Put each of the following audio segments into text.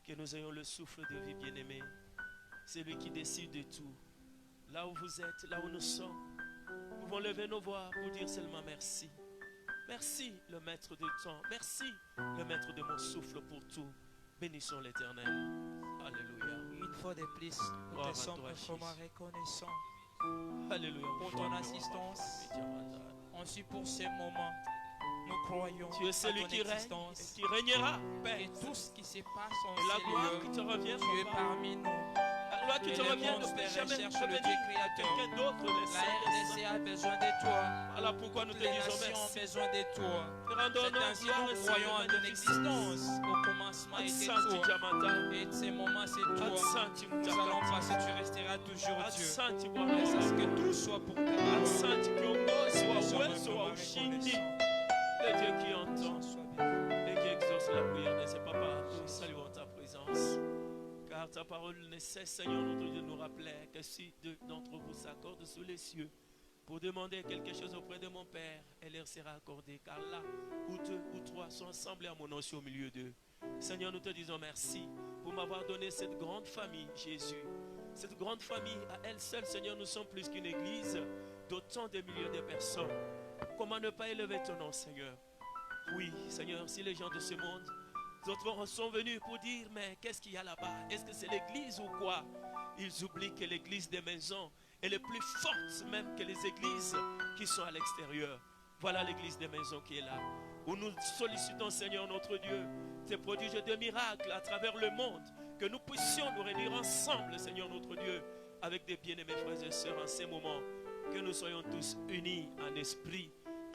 Que nous ayons le souffle de vie, bien-aimé. C'est lui qui décide de tout. Là où vous êtes, là où nous sommes, nous pouvons lever nos voix pour dire seulement merci. Merci, le maître du temps. Merci, le maître de mon souffle pour tout. Bénissons l'Éternel. Alléluia. Une fois de plus, nous te sommes vraiment reconnaissants. Alléluia. Pour ton assistance, ainsi pour ce moment. Nous croyons tu es celui qui règne et qui régnera. Père, et tout ce qui se passe en et la gloire lieu, qui te revient, tu es parmi nous. La gloire qui te revient ne peut jamais le Dieu créateur. quelqu'un d'autre. La RDC a besoin de toi. Voilà pourquoi nous te Les disons nations ont merci. besoin de toi. C'est ainsi nous croyons en ton existence. Au commencement était toi. Et ce moment c'est toi. Nous allons passer, tu resteras toujours Dieu. Et c'est ce que tout soit pour ta gloire. Le Dieu qui entend et qui exauce la prière de ses papas, nous saluons ta présence. Car ta parole ne cesse, Seigneur, notre Dieu, de nous rappeler que si deux d'entre vous s'accordent sous les cieux pour demander quelque chose auprès de mon Père, elle leur sera accordée. Car là où deux ou trois sont assemblés à mon nom, je suis au milieu d'eux. Seigneur, nous te disons merci pour m'avoir donné cette grande famille, Jésus. Cette grande famille, à elle seule, Seigneur, nous sommes plus qu'une église d'autant de milliers de personnes. Comment ne pas élever ton nom, Seigneur? Oui, Seigneur, si les gens de ce monde, d'autres sont venus pour dire, mais qu'est-ce qu'il y a là-bas? Est-ce que c'est l'église ou quoi? Ils oublient que l'église des maisons est le plus forte même que les églises qui sont à l'extérieur. Voilà l'église des maisons qui est là, où nous sollicitons, Seigneur notre Dieu, tes prodiges de miracles à travers le monde, que nous puissions nous réunir ensemble, Seigneur notre Dieu, avec des bien-aimés frères et sœurs en ces moments, que nous soyons tous unis en esprit,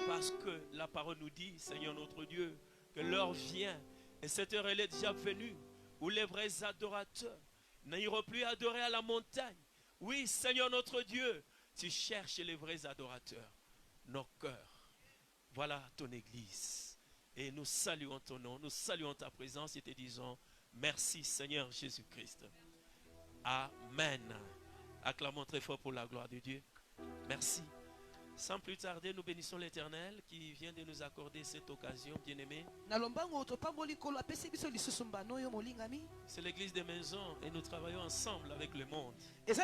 parce que la parole nous dit, Seigneur notre Dieu, que l'heure vient, et cette heure elle est déjà venue, où les vrais adorateurs n'iront plus adorer à la montagne. Oui, Seigneur notre Dieu, tu cherches les vrais adorateurs, nos cœurs. Voilà ton église. Et nous saluons ton nom, nous saluons ta présence et te disons, merci Seigneur Jésus-Christ. Amen. Acclamons très fort pour la gloire de Dieu. Merci. Sans plus tarder, nous bénissons l'Éternel qui vient de nous accorder cette occasion, bien-aimés. C'est l'église des maisons et nous travaillons ensemble avec le monde. Il y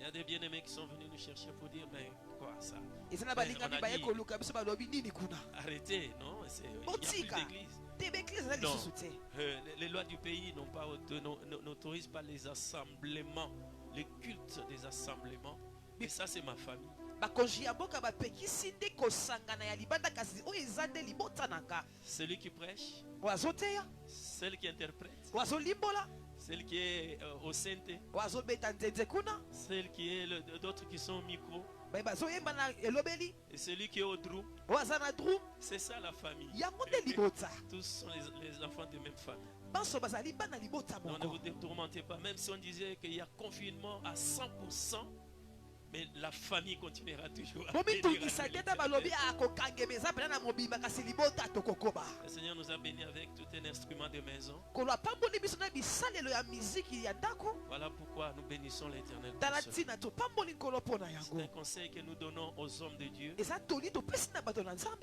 a des bien-aimés qui sont venus nous chercher pour dire, mais quoi ça? Arrêtez, non? Il n'y a plus d'église. Non, les lois du pays n'autorisent pas les assemblements, les cultes des assemblements. Et ça, c'est ma famille. Celui qui prêche, celui qui interprète, celui qui est au synthé, celui qui est d'autres qui sont au micro, et celui qui est au drum. C'est ça la famille. Tous sont les enfants de même famille. Non, ne vous tourmentez pas. Même si on disait qu'il y a confinement à 100%, mais la famille continuera toujours à bénir. Le Seigneur nous a bénis avec tout un instrument de maison. Voilà pourquoi nous bénissons l'Éternel. C'est un conseil que nous donnons aux hommes de Dieu.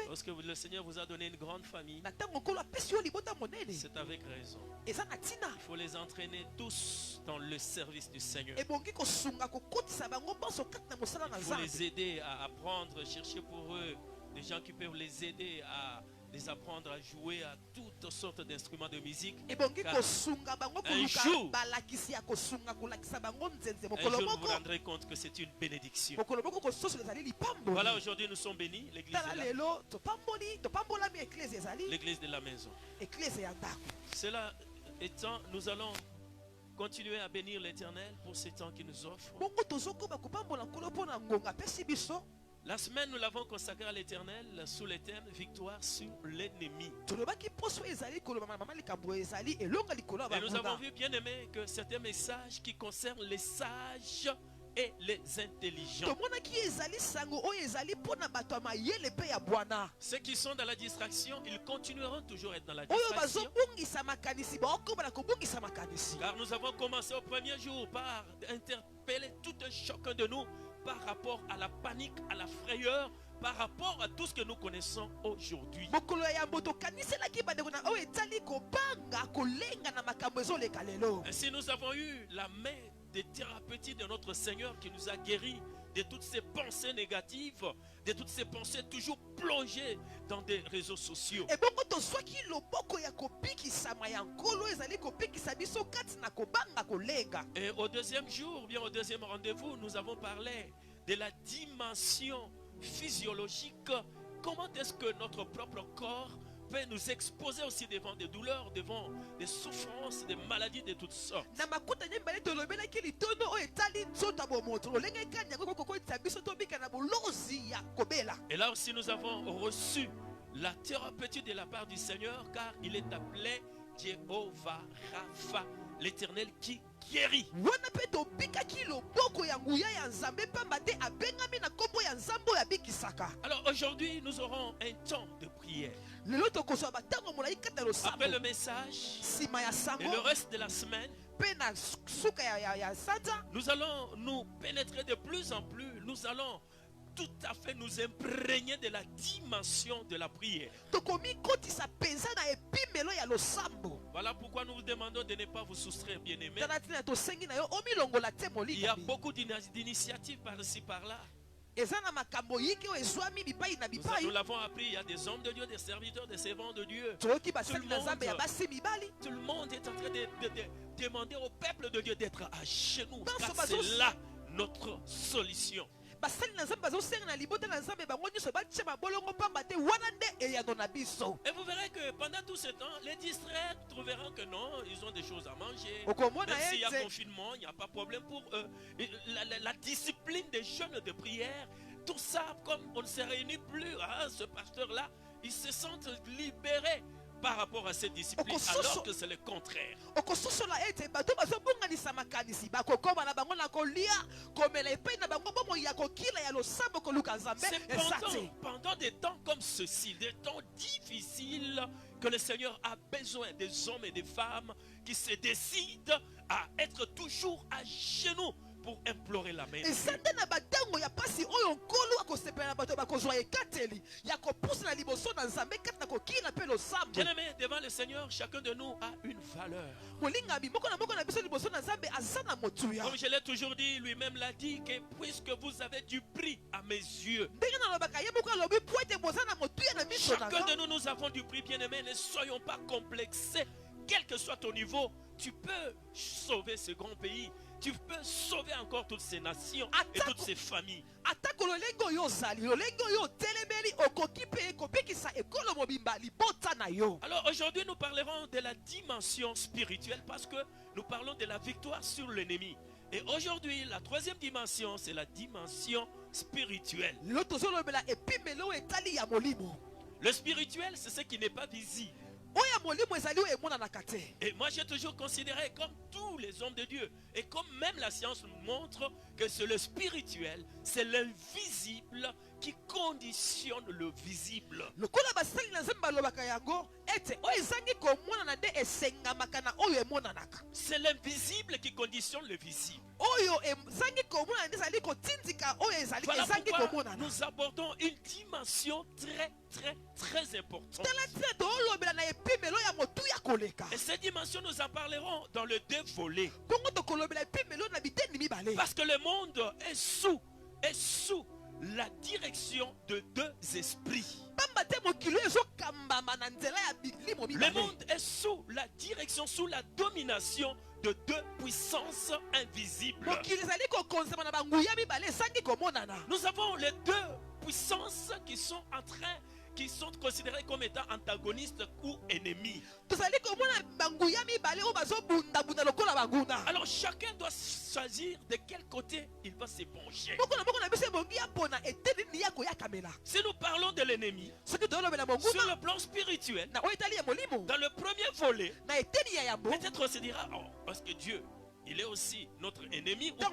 Lorsque le Seigneur vous a donné une grande famille, c'est avec raison. Il faut les entraîner tous dans le service du Seigneur. Il faut les aider à apprendre, chercher pour eux des gens qui peuvent les aider à les apprendre à jouer à toutes sortes d'instruments de musique. Un jour, vous vous rendrez compte que c'est une bénédiction. Voilà, aujourd'hui nous sommes bénis. L'église de la maison. Cela étant, nous allons continuer à bénir l'Éternel pour ces temps qu'il nous offre. La semaine, nous l'avons consacrée à l'Éternel sous le thème victoire sur l'ennemi. Et nous avons vu, bien aimé, que c'est un message qui concerne les sages et les intelligents. Ceux qui sont dans la distraction, ils continueront toujours à être dans la distraction. Car nous avons commencé au premier jour par interpeller tout un chacun de nous par rapport à la panique, à la frayeur, par rapport à tout ce que nous connaissons aujourd'hui. Ainsi nous avons eu la main des thérapeutiques de notre Seigneur qui nous a guéris de toutes ces pensées négatives, de toutes ces pensées toujours plongées dans des réseaux sociaux. Et au deuxième jour, bien au deuxième rendez-vous, nous avons parlé de la dimension physiologique. Comment est-ce que notre propre corps peut nous exposer aussi devant des douleurs, devant des souffrances, des maladies de toutes sortes. Et là aussi nous avons reçu la thérapeutique de la part du Seigneur, car il est appelé Jéhovah Rapha, l'Éternel qui guérit. Alors aujourd'hui nous aurons un temps de prière. Après le message et le reste de la semaine, nous allons nous pénétrer de plus en plus. Nous allons tout à fait nous imprégner de la dimension de la prière. Voilà pourquoi nous vous demandons de ne pas vous soustraire, bien-aimés. Il y a beaucoup d'initiatives par-ci par-là. Nous l'avons appris, il y a des hommes de Dieu, des serviteurs, des servants de Dieu. Tout le monde est en train de demander au peuple de Dieu d'être à genoux, car c'est là notre solution. Et vous verrez que pendant tout ce temps, les distraits trouveront que non, ils ont des choses à manger. Même s'il y a confinement, il n'y a pas de problème pour eux. La discipline des jeûnes de prière, tout ça, comme on ne se réunit plus, ce pasteur-là, ils se sentent libérés par rapport à cette discipline, alors que c'est le contraire. C'est pendant des temps comme ceci, des temps difficiles, que le Seigneur a besoin des hommes et des femmes qui se décident à être toujours à genoux pour implorer la main de Dieu. Bien-aimé, devant le Seigneur, chacun de nous a une valeur. Comme je l'ai toujours dit, lui-même l'a dit, que puisque vous avez du prix à mes yeux, chacun de nous, nous avons du prix, bien-aimé. Ne soyons pas complexés. Quel que soit ton niveau, tu peux sauver ce grand pays. Tu peux sauver encore toutes ces nations et toutes ces familles. Alors aujourd'hui nous parlerons de la dimension spirituelle, parce que nous parlons de la victoire sur l'ennemi. Et aujourd'hui la troisième dimension, c'est la dimension spirituelle. Le spirituel, c'est ce qui n'est pas visible. Et moi j'ai toujours considéré, comme tous les hommes de Dieu, et comme même la science nous montre, que c'est le spirituel, c'est l'invisible qui conditionne le visible. C'est l'invisible qui conditionne le visible. Voilà pourquoi nous abordons une dimension très importante. Et cette dimension, nous en parlerons dans le deux volets. Parce que le monde est sous la direction de deux esprits. Le monde est sous la direction, sous la domination de deux puissances invisibles. Nous avons les deux puissances qui sont considérées comme étant antagonistes ou ennemis. Alors chacun doit choisir de quel côté il va se pencher. Si nous parlons de l'ennemi, sur le plan spirituel, dans le premier volet, peut-être on se dira, oh, parce que Dieu, il est aussi notre ennemi ou quoi?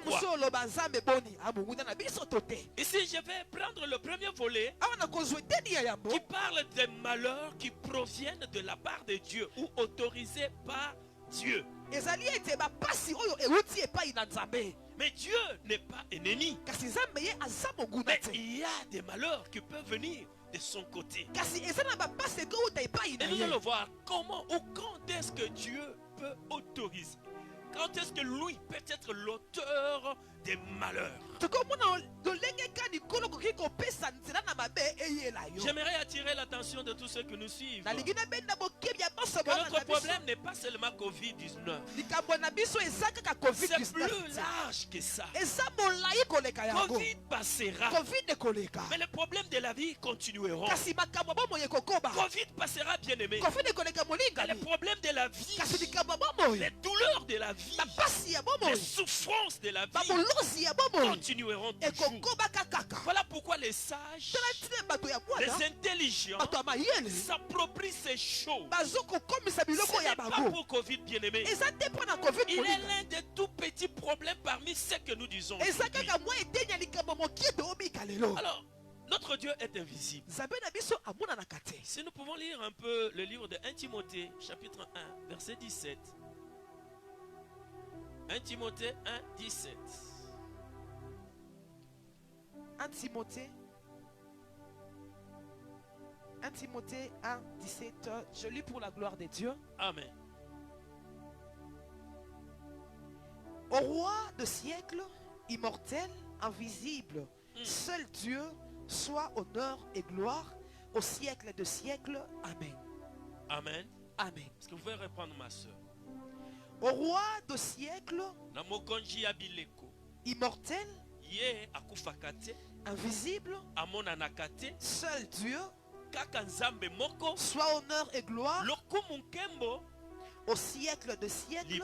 Ici, je vais prendre le premier volet qui parle des malheurs qui proviennent de la part de Dieu ou autorisés par Dieu. Mais Dieu n'est pas ennemi. Mais il y a des malheurs qui peuvent venir de son côté. Et nous allons voir comment ou quand est-ce que Dieu peut autoriser? Quand est-ce que lui peut être l'auteur des malheurs? J'aimerais attirer l'attention de tous ceux qui nous suivent. Que notre problème n'est pas seulement Covid-19. C'est plus large que ça. Covid passera. Mais les problèmes de la vie continueront. Covid passera, bien aimé. Mais les problèmes de la vie, les douleurs de la vie, les souffrances de la vie continueront toujours. Voilà pourquoi les sages, les intelligents s'approprient ces choses. Ce n'est pas pour Covid, bien aimé. Il est l'un des tout petits problèmes parmi ceux que nous disons. Alors, notre Dieu est invisible. Si nous pouvons lire un peu le livre de 1 Timothée, chapitre 1, verset 17. 1 Timothée 1, 17. 1 Timothée 1, 17. Je lis pour la gloire de Dieu. Amen. Au roi de siècles, immortel, invisible, seul Dieu, soit honneur et gloire au siècle de siècles. Amen. Amen. Amen. Est-ce que vous pouvez reprendre, ma soeur? Au roi de siècles, immortel, invisible, seul Dieu, soit honneur et gloire au siècle de siècles.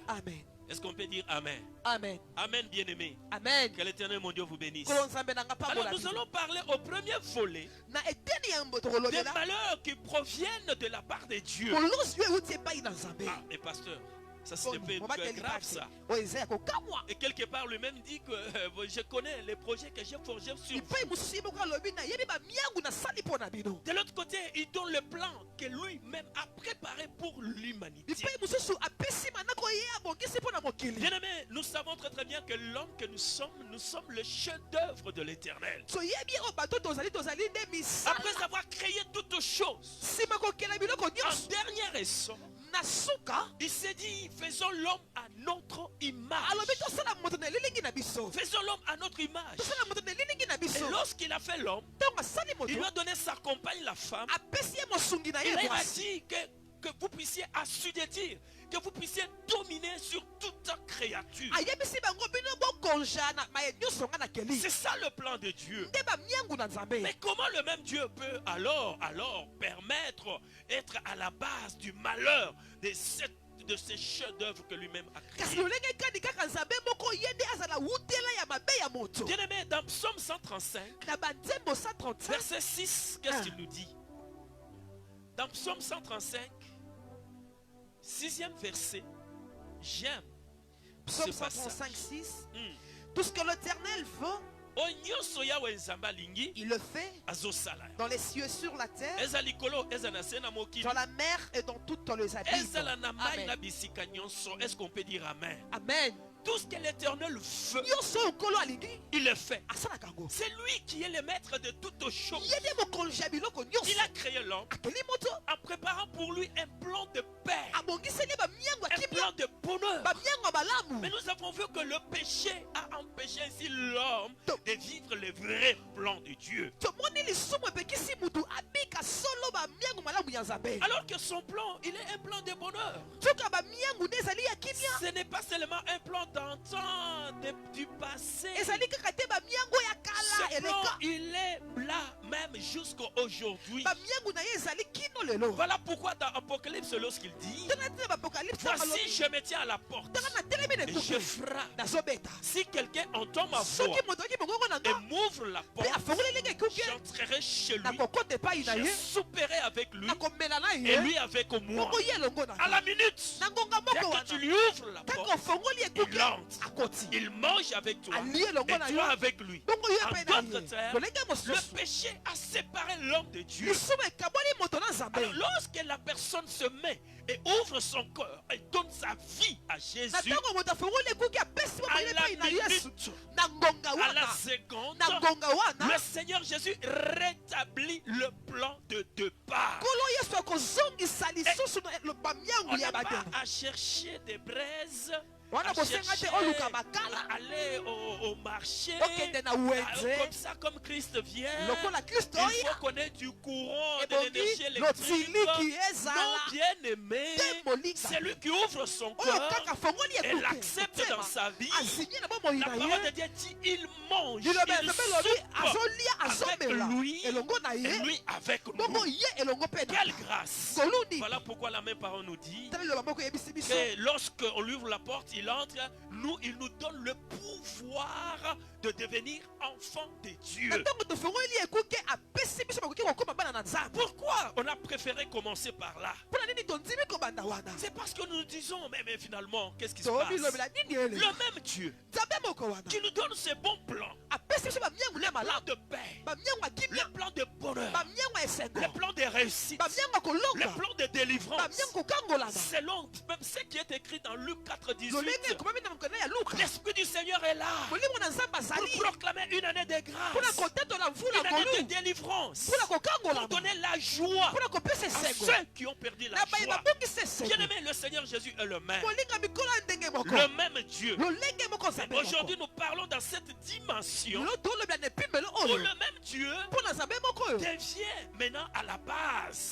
Amen. Est-ce qu'on peut dire Amen? Amen. Amen, bien-aimé. Amen. Que l'Éternel, mon Dieu, vous bénisse. Alors, nous allons parler au premier volet des malheurs qui proviennent de la part de Dieu. Ah, mais pasteur, ça c'est un peu grave ça. Et quelque part lui-même dit que je connais les projets que j'ai forgés sur vous. De l'autre côté, il donne le plan que lui-même a préparé pour l'humanité. Bien-aimés, nous savons très très bien que l'homme que nous sommes le chef-d'œuvre de l'Éternel. Après avoir créé toutes choses, en dernier essor, il s'est dit, faisons l'homme à notre image. Faisons l'homme à notre image. Et lorsqu'il a fait l'homme, il lui a donné sa compagne, la femme. Il a dit que vous puissiez assujettir, que vous puissiez dominer sur toute créature. C'est ça le plan de Dieu. Mais comment le même Dieu peut alors permettre, être à la base du malheur de ces chefs-d'œuvre que lui-même a créés? Bien-aimé, dans Psaume 135, verset 6, qu'est-ce qu'il nous dit? Dans Psaume 135, 6e verset, j'aime Psaume ce passage. 135, 6. Tout ce que l'Éternel veut, il le fait dans les cieux et sur la terre, dans la mer et dans toutes les abysses. Amen. Est-ce qu'on peut dire Amen? Amen. Tout ce que l'Éternel veut, il le fait. C'est lui qui est le maître de toutes choses. Il a créé l'homme en préparant pour lui un plan de paix, un plan de bonheur. Mais nous avons vu que le péché a empêché ainsi l'homme de vivre le vrai plan de Dieu. Alors que son plan, il est un plan de bonheur. Ce n'est pas seulement un plan d'antan du passé. Ce plan, il est là même jusqu'à aujourd'hui. Voilà pourquoi dans Apocalypse, lorsqu'il dit, voici je me tiens à la porte et je frappe. Si quelqu'un entend ma voix et m'ouvre la porte, j'entrerai chez lui, je souperai avec lui et lui avec moi. À la minute, dès que tu lui ouvres la porte, il entre, il mange avec toi et toi avec lui. En d'autres termes, le péché a séparé l'homme de Dieu. Alors, lorsque la personne se met et ouvre son cœur et donne sa vie à Jésus, à la seconde, le Seigneur Jésus rétablit le plan de départ. On n'a pas à chercher des braises, aller au marché comme ça, comme Christ vient. Il faut connaître du courant, de l'énergie électrique. Non, bien aimé, c'est lui qui ouvre son cœur et l'accepte dans sa vie. La parole de Dieu dit, il mange, il soupe avec lui et lui avec nous. Quelle grâce! Voilà pourquoi la même parole nous dit que lorsqu'on lui ouvre la porte, il entre, il nous donne le pouvoir de devenir enfants de Dieu. Pourquoi on a préféré commencer par là? C'est parce que nous nous disons, mais finalement, qu'est-ce qui se passe? Le même Dieu qui nous donne ses bons plans, le plan de paix, le plan de bonheur, le plan de réussite, le plan de délivrance, selon même ce qui est écrit dans Luc 4:18. L'Esprit du Seigneur est là pour proclamer une année de grâce, une année de délivrance, pour donner la joie à ceux qui ont perdu la joie. Bien aimé, le Seigneur Jésus est le même Dieu. Aujourd'hui, nous parlons dans cette dimension où le même Dieu devient maintenant à la base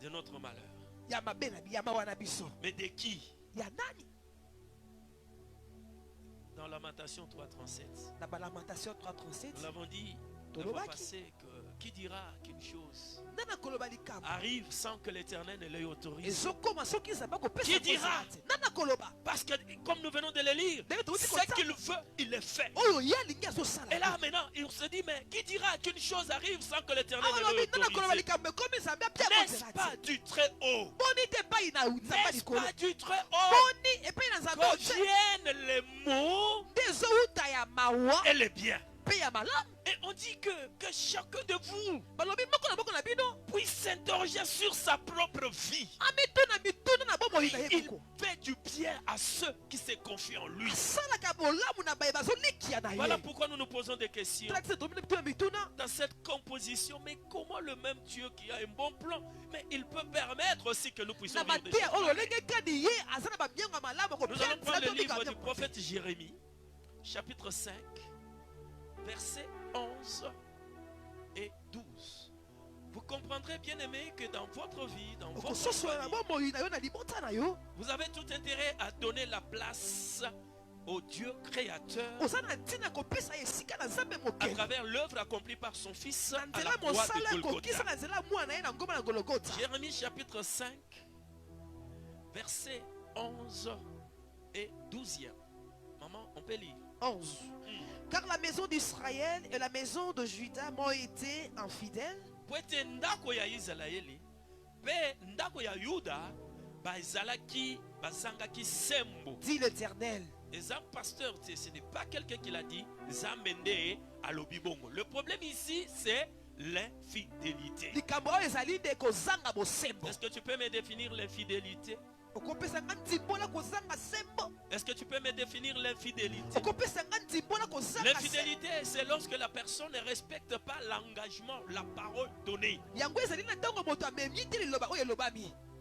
de notre malheur. Mais de qui? Dans Lamentation 3:37, nous l'avons dit la fois passée que qui dira qu'une chose arrive sans que l'Éternel ne l'ait autorisé? Qui dira? Parce que comme nous venons de le lire, ce qu'il veut, il le fait. Et là maintenant, il se dit, mais qui dira qu'une chose arrive sans que l'Éternel ne l'ait autorisé? N'est-ce pas du très haut? N'est-ce pas du très haut que viennent les mots et les biens? Et on dit que chacun de vous puisse s'interroger sur sa propre vie. Il fait du bien à ceux qui se confient en lui. Voilà pourquoi nous nous posons des questions dans cette composition. Mais comment le même Dieu qui a un bon plan, mais il peut permettre aussi que nous puissions vivre des choses pareilles. Nous allons prendre le livre du prophète Jérémie, chapitre 5, versets 11 et 12. Vous comprendrez, bien aimé, que dans votre vie, dans votre famille, vous avez tout intérêt à donner la place au Dieu créateur à travers l'œuvre accomplie par son Fils à la croix de Golgotha. Jérémie chapitre 5, versets 11 et 12e. Maman, on peut lire. 11. Car la maison d'Israël et la maison de Juda m'ont été infidèles. Dit l'Éternel. Pasteur, ce n'est pas quelqu'un qui l'a dit. Le problème ici, c'est l'infidélité. Est-ce que tu peux me définir l'infidélité? Est-ce que tu peux me définir l'infidélité? L'infidélité, c'est lorsque la personne ne respecte pas l'engagement, la parole donnée.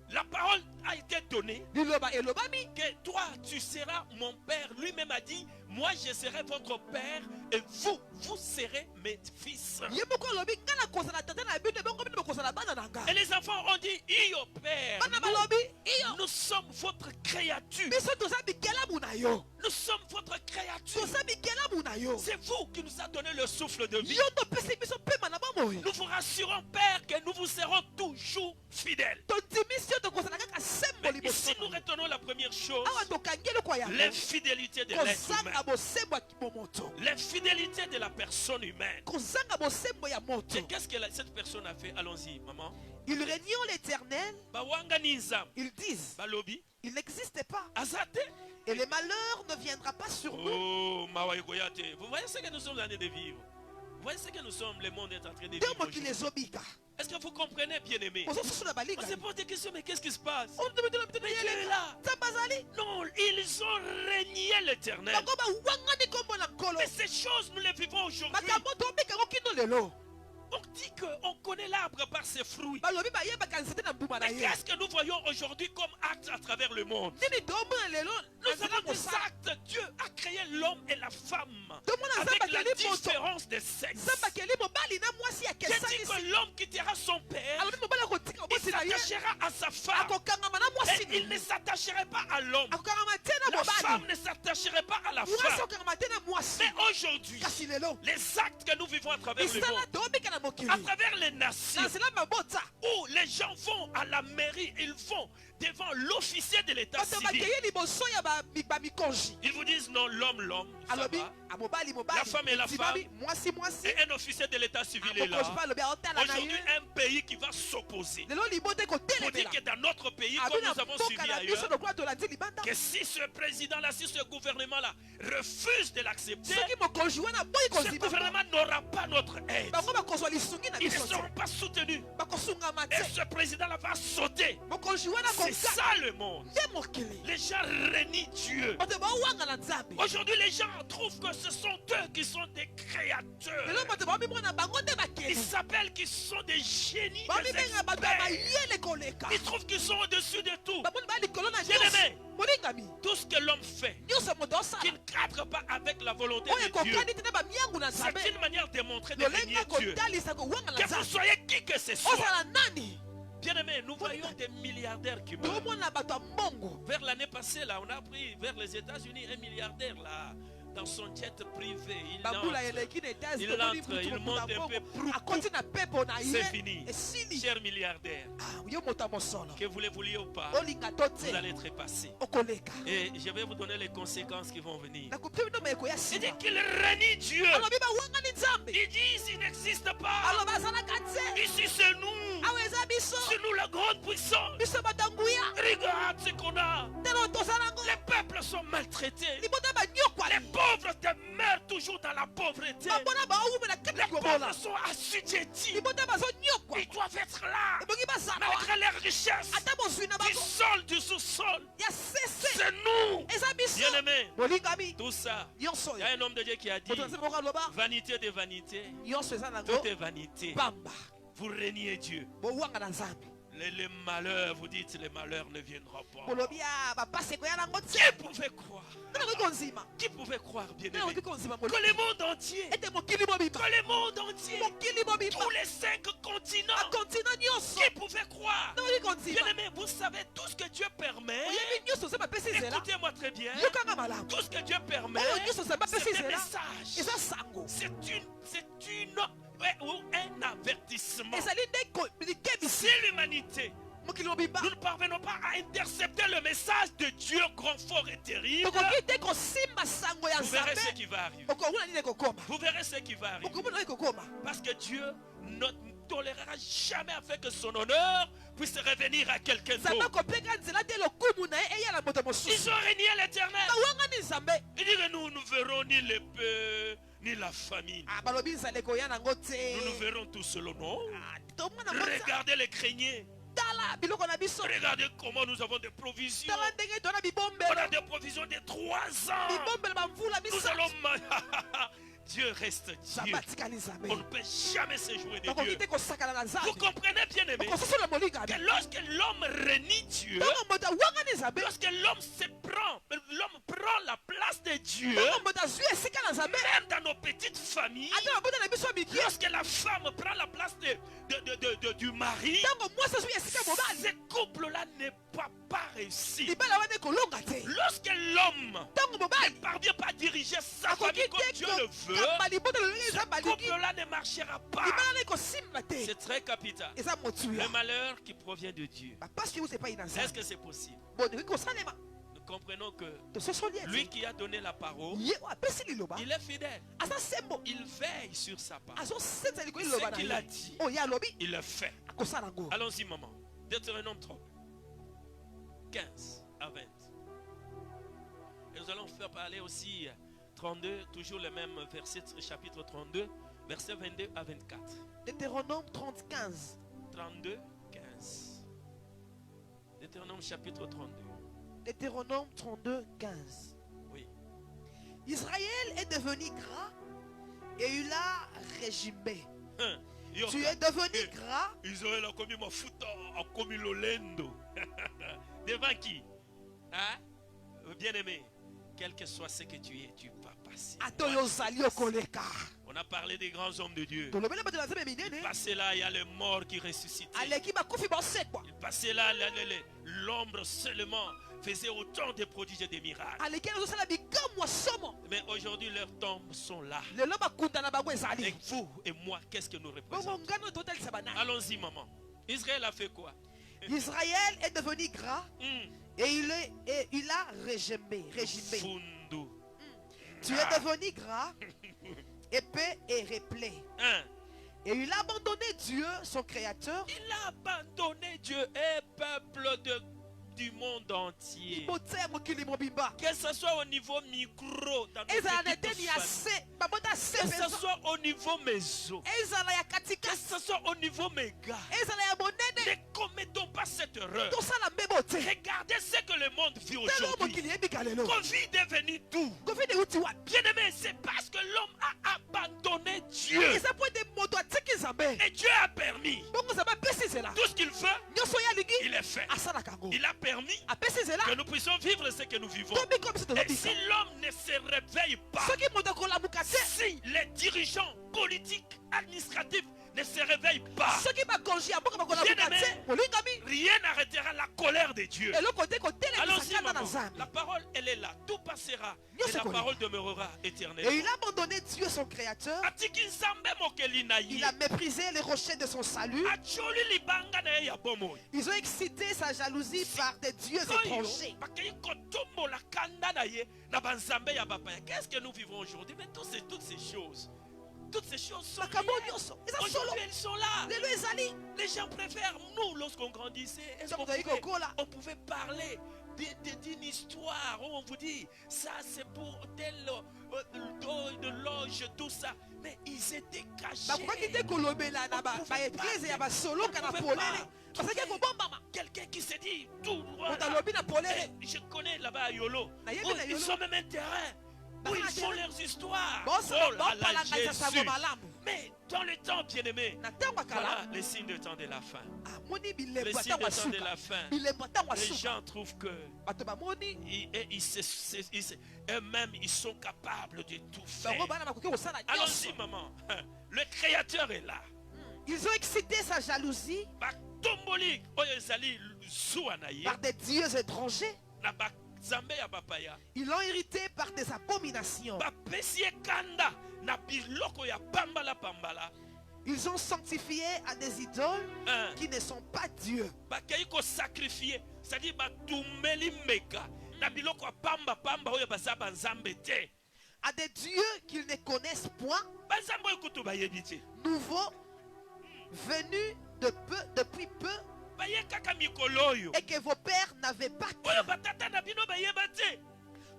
La parole a été donnée que toi tu seras mon père. Lui-même a dit, moi je serai votre père et vous serez mes fils. Et les enfants ont dit, Io père, nous sommes votre créature. Nous sommes votre créature. C'est vous qui nous a donné le souffle de vie. Nous vous rassurons, Père, que nous vous serons toujours fidèles. Mais ici nous retenons la première chose, l'infidélité de l'être humain, l'infidélité de la personne humaine. Et qu'est-ce que cette personne a fait? Allons-y, maman. Ils régnent l'Éternel. Ils disent, il n'existe pas. Et les malheurs ne viendra pas sur nous. Oh, vous voyez ce que nous sommes en train de vivre. Vous voyez ce que nous sommes, le monde est en train de vivre. Est-ce que vous comprenez, bien-aimés? On se pose des questions, mais qu'est-ce qui se passe? Mais Dieu est là. Non, ils ont régné l'Éternel. Mais ces choses, nous les vivons aujourd'hui. On dit qu'on connaît l'arbre par ses fruits. Mais qu'est-ce que nous voyons aujourd'hui comme acte à travers le monde? Nous avons des actes. Dieu a créé l'homme et la femme avec la différence des sexes. J'ai dit que l'homme quittera son père, il s'attachera à sa femme, et il ne s'attacherait pas à l'homme. La femme ne s'attacherait pas à la femme. Mais aujourd'hui, les actes que nous vivons à travers le monde, à travers les nations, où les gens vont à la mairie, ils vont devant l'officier de l'état civil. Ils vous disent non, l'homme, ça va. La femme est la femme. Et un officier de l'état civil est là. Aujourd'hui, un pays qui va s'opposer. Pour dire que dans notre pays, comme nous avons suivi ailleurs, que si ce président-là, si ce gouvernement-là refuse de l'accepter, ce gouvernement n'aura pas notre aide. Ils ne seront pas soutenus. Et ce président-là va sauter. C'est ça le monde. Les gens renient Dieu. Aujourd'hui, les gens trouvent que ce sont eux qui sont des créateurs. Ils s'appellent qu'ils sont des génies, des experts. Ils trouvent qu'ils sont au-dessus de tout. Bien-aimés, tout ce que l'homme fait, qui ne cadre pas avec la volonté de Dieu, c'est une manière de montrer de régner Dieu. Que vous soyez qui que ce soit. Bien-aimés, nous voyons des milliardaires qui meurent. Vers l'année passée, là, on a pris vers les États-Unis un milliardaire là, dans son jet privé. Il entre, il monte un peu. C'est fini. Cher milliardaire, que vous le vouliez ou pas, vous allez être passé. Et je vais vous donner les conséquences qui vont venir. Il dit qu'il renie Dieu. Ils disent il n'existe pas. Ici c'est nous. C'est nous la grande puissance. Regarde ce qu'on a. Les peuples sont maltraités. Les pauvres demeurent toujours dans la pauvreté. Les pauvres sont assujettis. Ils doivent être là. Malgré leurs richesses. Du sol, du sous-sol. C'est nous. Bien-aimés, tout ça. Il y a un homme de Dieu qui a dit vanité de vanité. Tout est vanité. Vous régnez Dieu. Les malheurs, vous dites les malheurs ne viendront pas. Qui pouvait croire? Qui pouvait croire, bien aimé, que le monde entier, tous les 5 continents, qui pouvait croire? Bien aimé, vous savez tout ce que Dieu permet. Écoutez-moi très bien. Tout ce que Dieu permet, c'est des messages. C'est un avertissement. Si l'humanité, nous ne parvenons pas à intercepter le message de Dieu grand, fort et terrible, vous verrez ce qui va arriver. Vous verrez ce qui va arriver. Parce que Dieu ne tolérera jamais afin que son honneur puisse revenir à quelqu'un d'autre. Ils ont régné l'Éternel. Ils disent que nous ne verrons ni l'épée ni la famine. Nous nous verrons tous le nom. Regardez les craignés. Regardez comment nous avons des provisions. On a des provisions de 3 ans. Nous allons... Dieu reste Dieu. On ne peut jamais se jouer de Dieu. Vous comprenez, bien aimé, que lorsque l'homme renie Dieu, lorsque l'homme prend la place de Dieu, même dans nos petites familles, lorsque la femme prend la place du mari, ce couple-là n'est pas réussi. Lorsque l'homme ne parvient pas à diriger sa famille comme Dieu le veut, ce couple-là ne marchera pas. C'est très capital. Le malheur qui provient de Dieu. Est-ce que c'est possible? Nous comprenons que lui qui a donné la parole, il est fidèle. Il veille sur sa parole. Ce qu'il a dit, il le fait. Allons-y, maman. Deutéronome 3, 15 à 20. Et nous allons faire parler aussi 32, toujours le même verset, chapitre 32, verset 22 à 24. Deutéronome 30, 15 32, 15. Deutéronome chapitre 32. Deutéronome 32, 15. Oui. Israël est devenu gras et il a régimé. Tu es devenu gras. Israël a commis ma foutue, a commis l'olendo. Devant qui? Hein? Bien-aimé, quel que soit ce que tu es, tu vas passer. On a parlé des grands hommes de Dieu. Il passait là, il y a les morts qui ressuscitaient. Il passait là, l'ombre seulement faisait autant de prodiges et de miracles. Mais aujourd'hui, leurs tombes sont là. Et vous et moi, qu'est-ce que nous représentons? Allons-y, maman. Israël a fait quoi? Israël est devenu gras et il a régimé. Tu es devenu gras, épais et réplé. Et il a abandonné Dieu, son créateur. Il a abandonné Dieu et peuple du monde entier. Que ce soit au niveau micro, dans que ce soit au niveau maison, que ce soit au niveau méga, ne commettons pas cette erreur. Regardez ce que le monde vit aujourd'hui. Covid est venu d'où? Bien-aimé, c'est parce que l'homme a abandonné Dieu. Et Dieu a permis. Tout ce qu'il veut, il est fait. Il a permis que nous puissions vivre ce que nous vivons. Et si l'homme ne se réveille pas, si les dirigeants politiques, administratifs ne se réveillent pas, rien n'arrêtera la colère de Dieu. Allons-y, maman. La parole, elle est là. Tout passera. Et la parole demeurera éternellement. Et il a abandonné Dieu, son créateur. Il a méprisé les rochers de son salut. Ils ont excité sa jalousie par des dieux étrangers. Qu'est-ce que nous vivons aujourd'hui? Mais toutes ces choses sont là. Aujourd'hui, elles sont là. Les gens préfèrent nous lorsqu'on grandissait. On pouvait parler d'une histoire où on vous dit ça c'est pour tel de loge, tout ça. Mais ils étaient cachés. Quelqu'un qui s'est dit tout droit. Je connais là-bas à Yolo. Ils ont même un terrain où ils font leurs histoires. Jésus. Mais dans le temps, bien-aimé, voilà les signes de temps de la fin. Les signes de temps de la fin. Les gens trouvent que eux-mêmes, ils sont capables de tout faire. Allons-y, maman. Le Créateur est là. Ils ont excité sa jalousie par des dieux étrangers. Ils l'ont irrité par des abominations. Ils ont sanctifié à des idoles qui ne sont pas Dieu. À des dieux qu'ils ne connaissent point, nouveaux, venus depuis peu, et que vos pères n'avaient pas cru.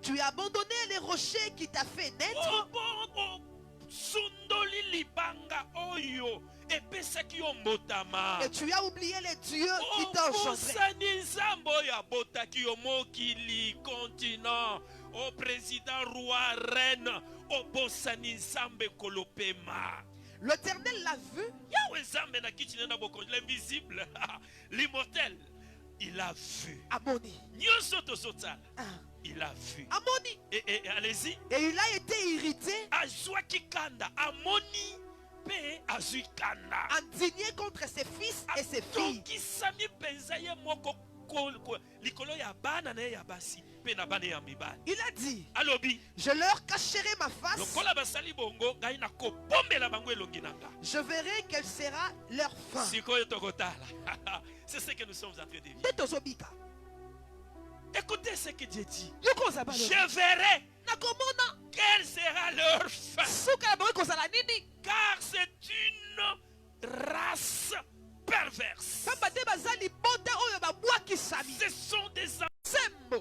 Tu as abandonné les rochers qui t'a fait naître. Et tu as oublié les dieux qui t'ont engendré. Au président, roi, reine, au Bosani Nzambe Kolopema. L'Éternel l'a vu. L'invisible, l'immortel, il a vu. Amoni. Il a vu. Amoni. Et allez-y. Et il a été irrité. Amoni. Indigné contre ses fils et ses filles. Il a dit, je leur cacherai ma face. Je verrai quelle sera leur fin. C'est ce que nous sommes en train de vivre. Écoutez ce que Dieu dit. Je verrai quelle sera leur fin. Car c'est une race perverse. Ce sont des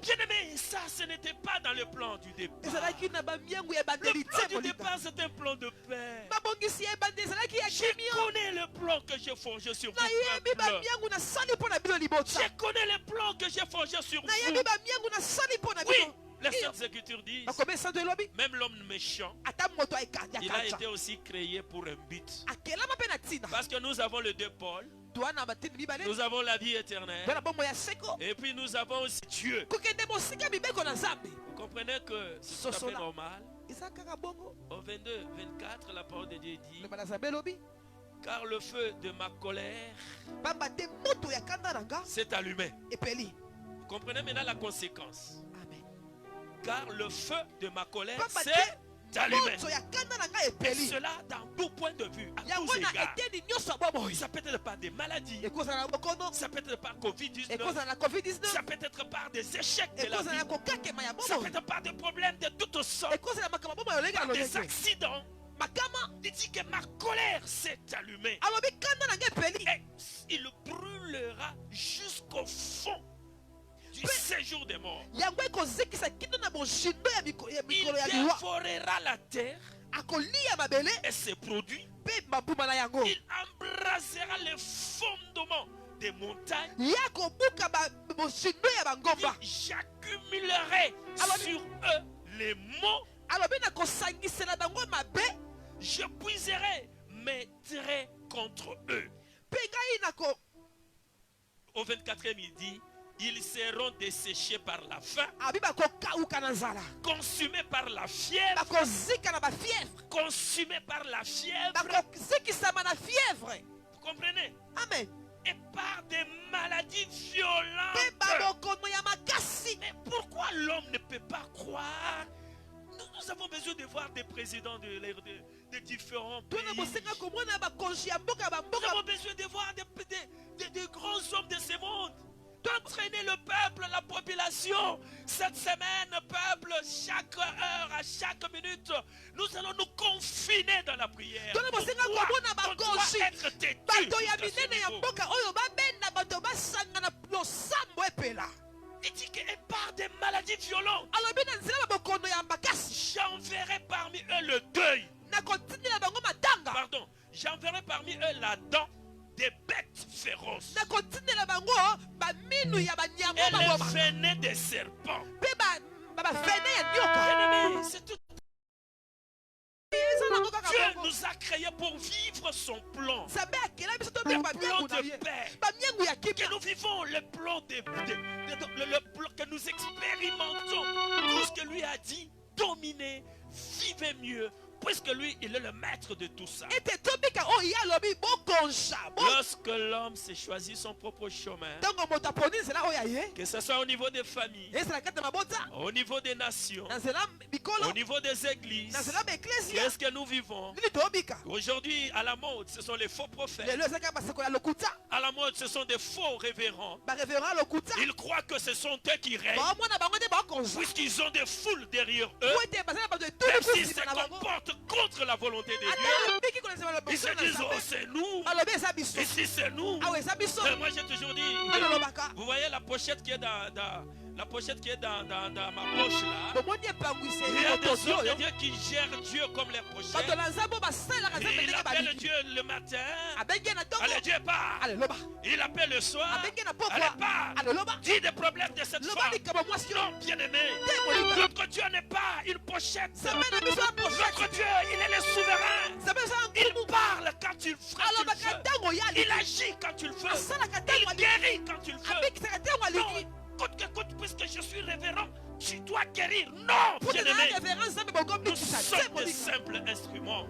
bien-aimés, ça ce n'était pas dans le plan du départ. Le plan du départ c'est un plan de paix. Je connais le plans que j'ai forgés sur vous. Je connais les plans que j'ai forgés sur vous. Oui. Les Saintes Écritures disent, même l'homme méchant, il a été aussi créé pour un but. Parce que nous avons les deux pôles. Nous avons la vie éternelle. Et puis nous avons aussi Dieu. Vous comprenez que c'est tout à fait normal. Au 22, 24, la parole de Dieu dit, car le feu de ma colère s'est allumé. Vous comprenez maintenant la conséquence. Car le feu de ma colère s'est allumé. Et cela dans tout point de vue, à tous égards. Ça peut être par des maladies. Ça peut être par Covid-19. Ça peut être par des échecs de la vie. Ça peut être par des problèmes de toutes sortes. Par des accidents. Il dit que ma colère s'est allumée. Et il brûlera jusqu'au fond du séjour des morts. Il dévorera la terre et ses produits. Il embrasera les fondements des montagnes. J'accumulerai sur eux les maux. Je puiserai mes traits contre eux. Au 24e, il dit, ils seront desséchés par la faim, consumés par la fièvre, consumés par la fièvre. Vous comprenez? Amen. Et par des maladies violentes. Mais pourquoi l'homme ne peut pas croire? Nous avons besoin de voir des présidents de différents pays. Nous avons besoin de voir des grands hommes de ce monde. D'entraîner le peuple, la population. Cette semaine, peuple, chaque heure, à chaque minute, nous allons nous confiner dans la prière. On doit être têtu. Il dit que par des maladies violentes, j'enverrai parmi eux le deuil. Pardon, j'enverrai parmi eux la dent des bêtes féroces. Et le venin des serpents. C'est tout. Dieu nous a créés pour vivre son plan. Le plan de paix. Que nous vivons le plan que nous expérimentons. Tout ce que lui a dit, dominez, vivez mieux. Puisque lui, il est le maître de tout ça. Lorsque l'homme s'est choisi son propre chemin, que ce soit au niveau des familles, au niveau des nations, au niveau des églises, qu'est-ce que nous vivons? Aujourd'hui, à la mode, ce sont les faux prophètes. À la mode, ce sont des faux révérends. Ils croient que ce sont eux qui règnent, puisqu'ils ont des foules derrière eux. Même s'ils se comportent contre la volonté de Dieu, ils se disent, oh c'est nous, ici c'est nous. Moi j'ai toujours dit, vous voyez la pochette qui est dans ma poche là. Il y a des hommes de Dieu qui gèrent Dieu comme les pochettes. Il appelle Dieu le matin, allez Dieu part. Il appelle le soir, allez part. Dis des problèmes de cette femme. Non, bien aimé, notre Dieu n'est pas une pochette. Notre Dieu, il est le souverain. Il parle quand il veut. Il agit quand il veut. Il guérit quand il veut. Non, écoute, puisque je suis révérend, tu dois guérir. Non, bien-aimé. Nous sommes des simples instruments.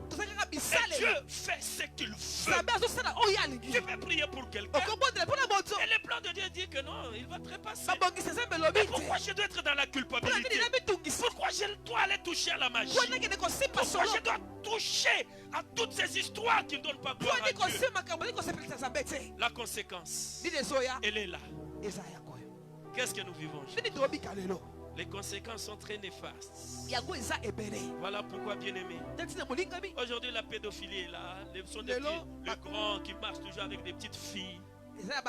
Et Dieu fait ce qu'il veut. Je vais prier pour quelqu'un. Et le plan de Dieu dit que non, il va trépasser. Mais pourquoi je dois être dans la culpabilité? Pourquoi je dois aller toucher à la magie? Pourquoi je dois toucher à toutes ces histoires qui ne donnent pas gloire à Dieu? La conséquence, elle est là. Qu'est-ce que nous vivons? Les conséquences sont très néfastes. Voilà pourquoi, bien-aimé, aujourd'hui la pédophilie est là. Ce sont des petits, le grand qui marche toujours avec des petites filles. Même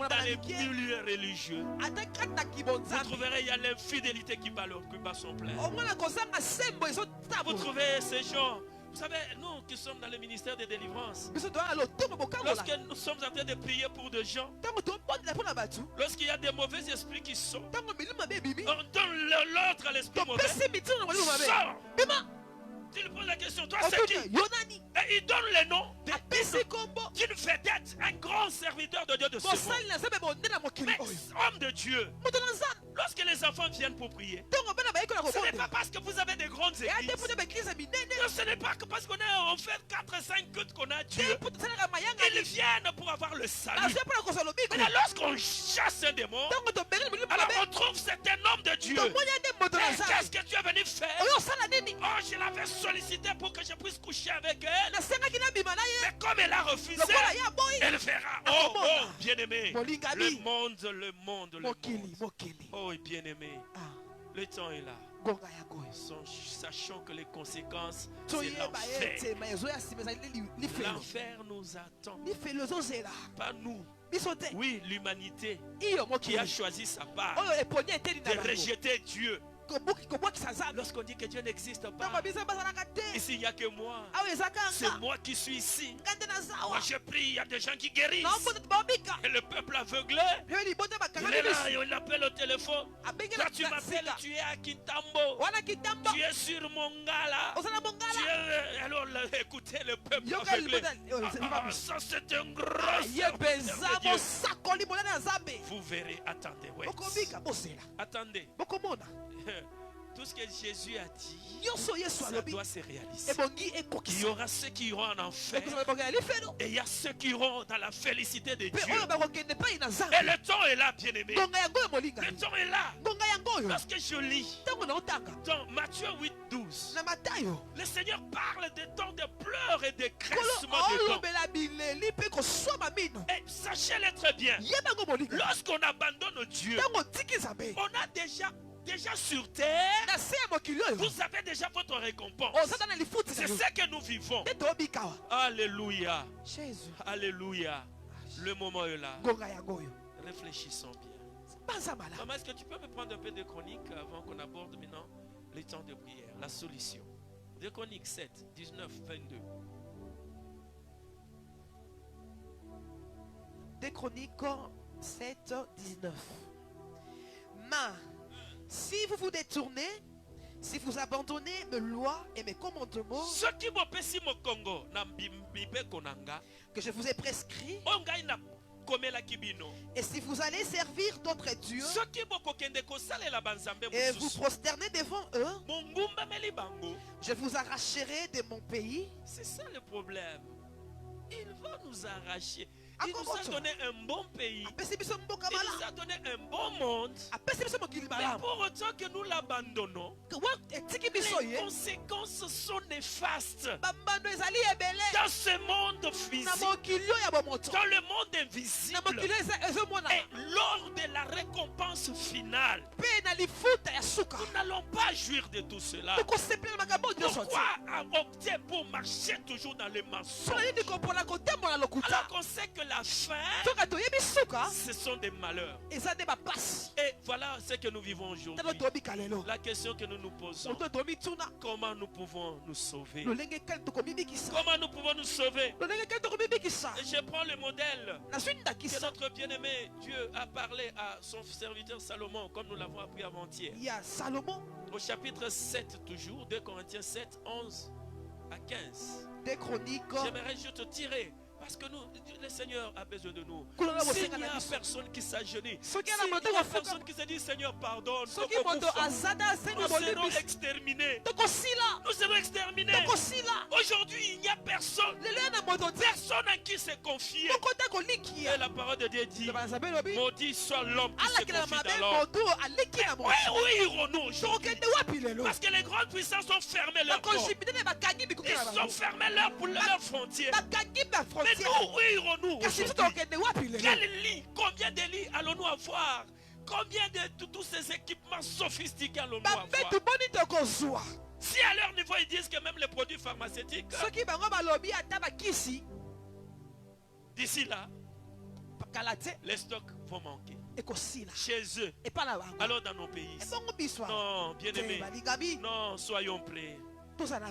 dans les milieux religieux, vous trouverez, il y a l'infidélité qui bat son plein. Vous trouvez ces gens Vous savez, nous qui sommes dans le ministère de délivrance, lorsque nous sommes en train de prier pour des gens, lorsqu'il y a des mauvais esprits qui sont, on donne l'autre à l'esprit mauvais. Sors. Tu lui poses la question, toi c'est qui? Et il donne le nom d'une vedette, un grand serviteur de Dieu de ce monde. Mais homme de Dieu, lorsque les enfants viennent pour prier, ce n'est pas parce que vous avez des grandes églises. Ce n'est pas que parce qu'on fait 4-5 cultes qu'on a Dieu. Ils viennent pour avoir le salut. Mais lorsqu'on chasse un démon, alors on trouve c'est un homme de Dieu. Qu'est-ce que tu es venu faire? Oh, je l'avais sollicité pour que je puisse coucher avec elle. Mais comme elle a refusé, elle verra. Oh, oh, bien-aimé. Le monde. Oh, bien-aimé. Le temps est là. Sachant que les conséquences, c'est l'enfer. L'enfer nous attend. Pas nous. Oui, l'humanité qui a choisi sa part de rejeter Dieu. Lorsqu'on dit que Dieu n'existe pas, ici il n'y a que moi. C'est moi qui suis ici. Moi je prie, il y a des gens qui guérissent. Et le peuple aveuglé, il est là, il appelle au téléphone. Toi tu m'appelles, tu es à Kintambo. Tu es sur Mongala. Alors écoutez le peuple aveuglé. Ça c'est un gros serviteur. Vous verrez, attendez. Ouais. Attendez. Tout ce que Jésus a dit, ça doit se réaliser. Il y aura ceux qui iront en enfer et il y a ceux qui iront dans la félicité de Dieu. Et le temps est là, bien-aimé. Le temps est là. Lorsque je lis dans Matthieu 8, 12, le Seigneur parle des temps de pleurs et de cressements de dents. Et sachez-le très bien, lorsqu'on abandonne Dieu, on a déjà sur terre, vous avez déjà votre récompense. C'est ce que nous vivons. Alléluia. Alléluia. Le moment est là. Réfléchissons bien. Maman, est-ce que tu peux me prendre un peu de chronique avant qu'on aborde maintenant les temps de prière, la solution? De Chroniques 7, 19, 22. Des Chroniques 7, 19. Si vous vous détournez, si vous abandonnez mes lois et mes commandements que je vous ai prescrits, et si vous allez servir d'autres dieux et vous prosterner devant eux, je vous arracherai de mon pays. C'est ça le problème. Il va nous arracher. Il nous a donné un bon pays. Il nous a donné un bon monde. Mais pour autant que nous l'abandonnons, les conséquences sont néfastes. Dans ce monde physique, dans le monde invisible, et lors de la récompense finale, nous n'allons pas jouir de tout cela. Pourquoi opter pour marcher toujours dans les mensonges alors qu'on sait que la fin, ce sont des malheurs. Et voilà ce que nous vivons aujourd'hui. La question que nous nous posons, comment nous pouvons nous sauver? Comment nous pouvons nous sauver? Et je prends le modèle que notre bien-aimé Dieu a parlé à son serviteur Salomon, comme nous l'avons appris avant-hier. Au chapitre 7 toujours, 2 Corinthiens 7, 11 à 15. J'aimerais juste tirer. Parce que nous, le Seigneur a besoin de nous. S'il n'y a personne qui s'agenouille, s'il n'y a personne qui se dit Seigneur pardonne, nous serons exterminés. Nous serons exterminés. Aujourd'hui, il n'y a personne. Personne à qui se confier. Et la parole de Dieu dit, maudit soit l'homme qui se confie dans l'homme. Où irons-nous aujourd'hui? Parce que les grandes puissances ont fermé leurs portes. Ils ont fermé leurs frontières. Mais nous, où irons-nous aujourd'hui? Quel lit? Combien de lits allons-nous avoir? Combien de tous ces équipements sophistiqués allons-nous avoir? Si à leur niveau ils disent que même les produits pharmaceutiques, d'ici là, les stocks vont manquer. Chez eux, alors dans nos pays. Non, bien aimés, non, soyons prêts.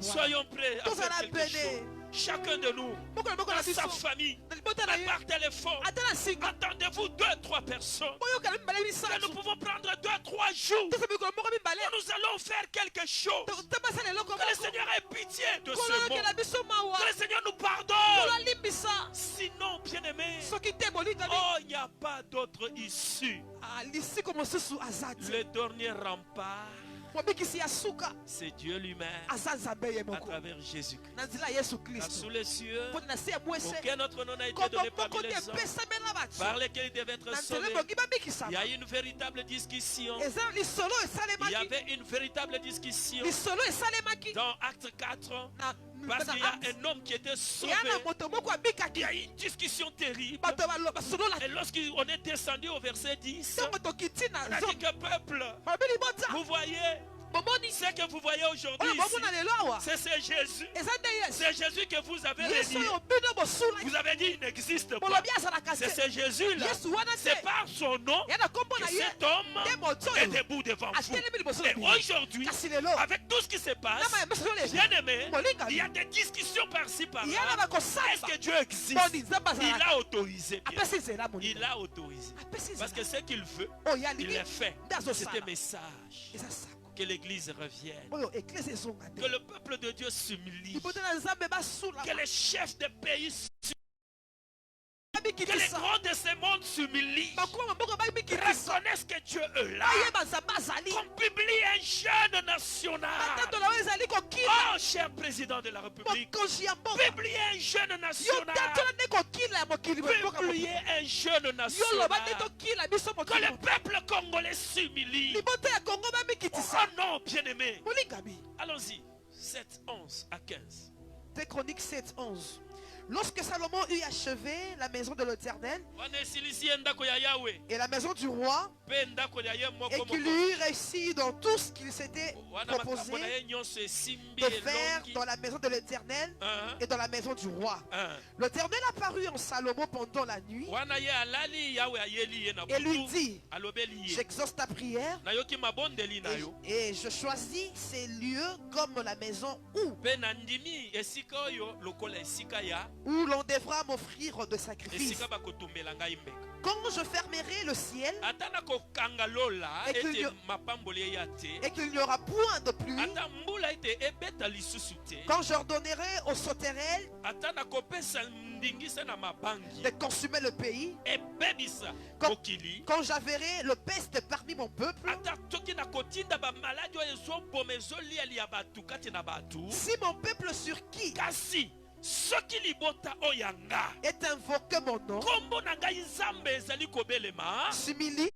Soyons prêts à faire quelque chose. Chacun de nous, dans sa famille, par téléphone, attendez-vous 2-3 personnes. Et nous pouvons prendre 2-3 jours. Nous allons faire quelque chose. Que le Seigneur ait pitié de ce monde. Que le Seigneur nous pardonne. Sinon, bien-aimés, oh, il n'y a pas d'autre issue. Le dernier rempart, c'est Dieu lui-même à travers Jésus-Christ. Sous les cieux, aucun autre nom n'a été donné parmi les hommes par lesquels il devait être sauvé. Il y a eu une véritable discussion. Il y avait une véritable discussion dans Acte 4. Parce qu'il y a un homme qui était sauvé. Il y a eu une discussion terrible. Et lorsqu'on est descendu au verset 10, on a dit que peuple, vous voyez, ce que vous voyez aujourd'hui c'est Jésus. C'est Jésus que vous avez réduit. Vous avez dit il n'existe pas. C'est Jésus là. C'est par son nom que cet homme est debout devant vous. Et aujourd'hui, avec tout ce qui se passe, bien aimé, il y a des discussions par-ci par-là. Est-ce que Dieu existe? Il a autorisé. Il a autorisé. Parce que ce qu'il veut, il le fait. C'est un message. Que l'église revienne. Que le peuple de Dieu s'humilie. Que les chefs des pays s'humilient. Que les grands de ce monde s'humilient. Reconnaissent que Dieu est là. Qu'on publie un jeune national. Oh, cher président de la République. Publiez un jeune national. Publiez un jeune national. Que le peuple congolais s'humilie. Oh non, bien-aimé. Allons-y. 7, 11 à 15. 2 Chroniques 7, 11. Lorsque Salomon eut achevé la maison de l'Éternel et la maison du roi, et qu'il eut réussi dans tout ce qu'il s'était proposé de faire dans la maison de l'Éternel et dans la maison du roi, l'Éternel apparut en Salomon pendant la nuit et lui dit: j'exauce ta prière et je choisis ces lieux comme la maison où l'on devra m'offrir de sacrifices. Quand je fermerai le ciel et qu'il n'y aura point de pluie, quand j'ordonnerai aux sauterelles de consumer le pays, quand j'enverrai le peste parmi mon peuple, si mon peuple sur qui est invoqué mon nom s'humilie,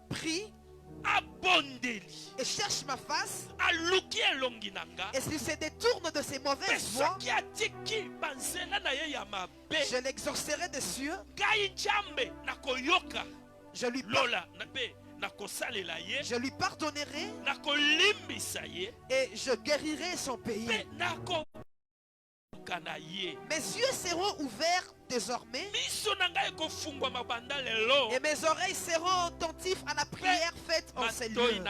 prie et cherche ma face, et s'il se détourne de ses mauvaises voies, je l'exaucerai des cieux, je lui pardonnerai et je guérirai son pays. Mes yeux seront ouverts désormais et mes oreilles seront attentives à la prière faite en ces lieux.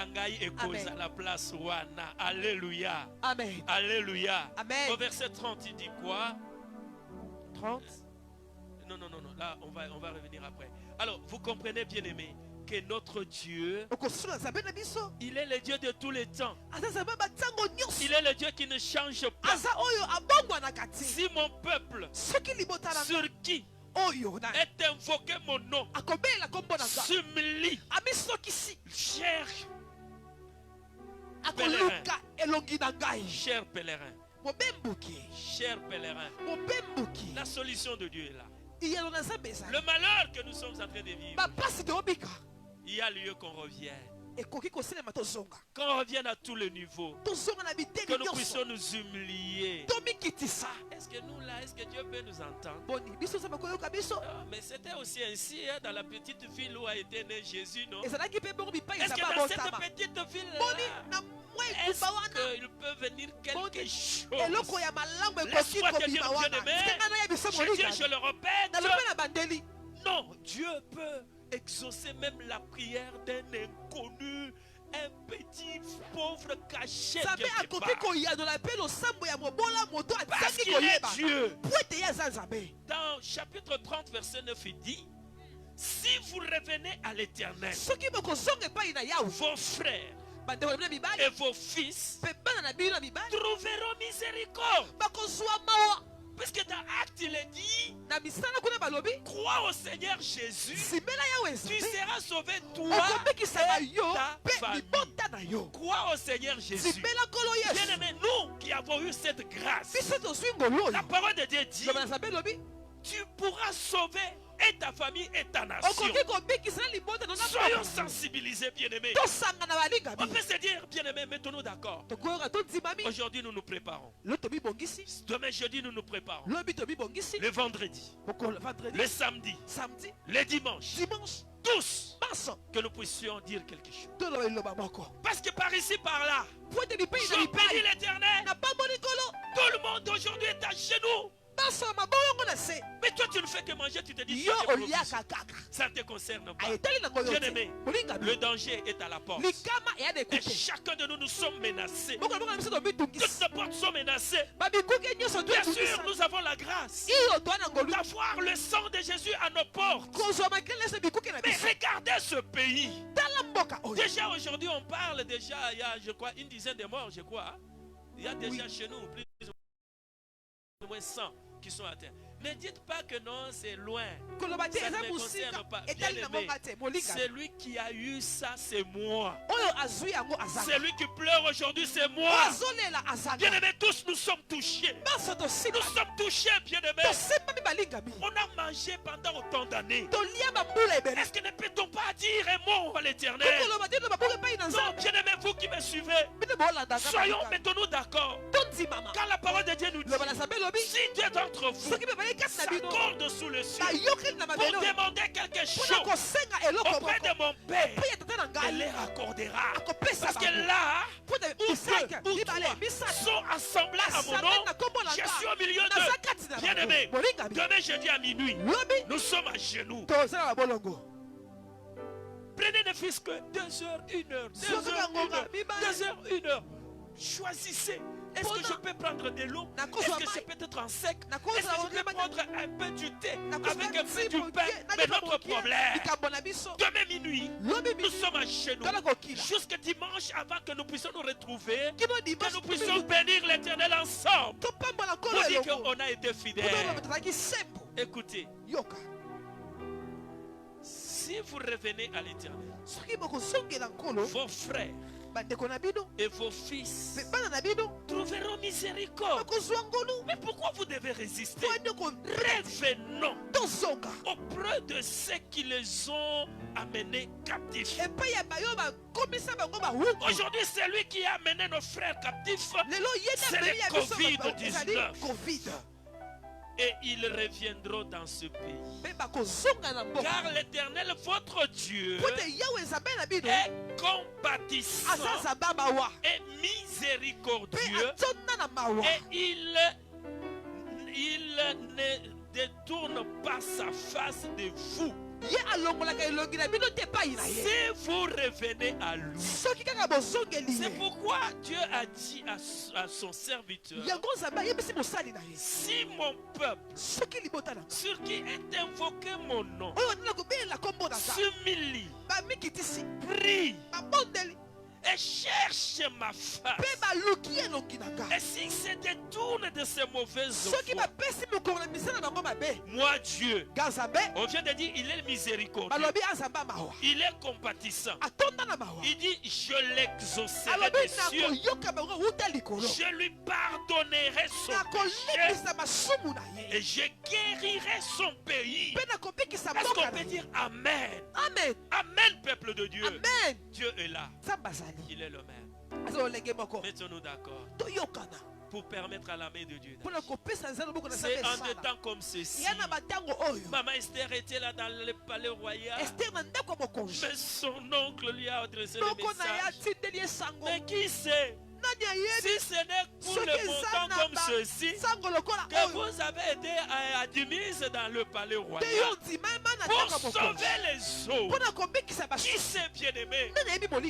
Alléluia. Amen. Alléluia. Amen. Au verset 30, il dit quoi? 30. Non, là on va revenir après. Alors, vous comprenez, bien aimé, que notre Dieu, il est le Dieu de tous les temps. Il est le Dieu qui ne change pas. Si mon peuple sur qui est invoqué mon nom s'humilie, cher pèlerin, cher pèlerin, la solution de Dieu est là. Le malheur que nous sommes en train de vivre, il y a lieu qu'on revienne. Qu'on revienne à tous les niveaux. Que nous puissions nous humilier. Est-ce que nous là, est-ce que Dieu peut nous entendre? Mais c'était aussi ainsi dans la petite ville où a été né Jésus, non? Est-ce que dans cette petite ville là, est-ce qu'il peut venir quelque chose? Laisse-moi te dire, bien-aimé, je dis, je le répète, non, Dieu peut exaucer même la prière d'un inconnu, un petit pauvre caché parce qu'il est Dieu. Dans chapitre 30 verset 9 il dit, si vous revenez à l'Éternel, vos frères et vos fils trouveront miséricorde. Puisque dans Acte il est dit, crois au Seigneur Jésus, tu seras sauvé toi et ta famille. Crois au Seigneur Jésus. Bien aimé, nous qui avons eu cette grâce, la parole de Dieu dit, tu pourras sauver et ta famille et ta nation. Soyons sensibilisés, bien-aimés. On peut se dire, bien-aimés, mettons-nous d'accord. Aujourd'hui, nous nous préparons. Demain, jeudi, nous nous préparons. Le vendredi, le samedi, le dimanche, tous, que nous puissions dire quelque chose. Parce que par ici, par là, je bénis l'Éternel. Tout le monde aujourd'hui est à genoux. Mais toi tu ne fais que manger, tu te dis ça ne te concerne pas. Bien aimé, le danger est à la porte. Et chacun de nous, nous sommes menacés. Toutes nos portes sont menacées. Bien sûr, nous avons la grâce d'avoir le sang de Jésus à nos portes. Mais regardez ce pays. Déjà aujourd'hui on parle, déjà il y a je crois une dizaine de morts, je crois. Il y a déjà chez nous plus ou moins 100 qui sont à terre. Ne dites pas que non, c'est loin. Ça ne me concerne pas. Celui qui a eu ça, c'est moi. Celui qui pleure aujourd'hui, c'est moi. Bien aimés, tous nous sommes touchés. Nous sommes touchés, bien aimés. On a mangé pendant autant d'années. Est-ce que ne peut-on pas dire un mot à l'Éternel? Non, bien aimés, vous qui me suivez, soyons, mettons-nous d'accord. Car la parole de Dieu nous dit, si Dieu d'entre vous s'accorde sous le ciel pour demander quelque chose auprès de mon Père, elle les raccordera. Parce que là où deux ou trois sont assemblés à mon nom, je suis au milieu d'eux. Bien aimé, demain jeudi à minuit, nous sommes à genoux. Prenez ne fût-ce que 2 heures, 1 heure, 2 heures, 1 heure, 2 heures, 1 heure. Choisissez. Est-ce que je peux prendre de l'eau? Est-ce que c'est peut-être en sec? Est-ce que je peux prendre un peu du thé avec un peu du pain? Mais notre problème, demain minuit, nous sommes à chez nous. Jusqu'à dimanche, avant que nous puissions nous retrouver, que nous puissions bénir l'Éternel ensemble. Pour dire qu'on a été fidèles. Écoutez, si vous revenez à l'Éternel, vos frères et vos fils trouveront miséricorde. Mais pourquoi vous devez résister? Revenons auprès de ceux qui les ont amenés captifs. Aujourd'hui, c'est lui qui a amené nos frères captifs. C'est le Covid-19. Et ils reviendront dans ce pays. Car l'Éternel, votre Dieu, est compatissant et miséricordieux. Et il ne détourne pas sa face de vous. Si vous revenez à lui, c'est pourquoi Dieu a dit à son serviteur, si mon peuple, sur qui est invoqué mon nom, s'humilie, prie et cherche ma face, et s'il se détourne de ses mauvaises voies, moi Dieu, on vient de dire il est miséricordieux, il est compatissant, il dit je l'exaucerai des cieux, je lui pardonnerai son péché et je guérirai son pays. Est-ce qu'on peut dire Amen? Amen. Amen, peuple de Dieu. Amen. Dieu est là. Il est le même. Mettons-nous d'accord pour permettre à la main de Dieu. C'est en des temps comme ceci. Maman Esther était là dans le palais royal. Mais son oncle lui a adressé le message. Mais qui sait? Si ce n'est pour le montant comme ceci que vous avez été admise dans le palais royal pour sauver les autres, qui s'est bien aimé.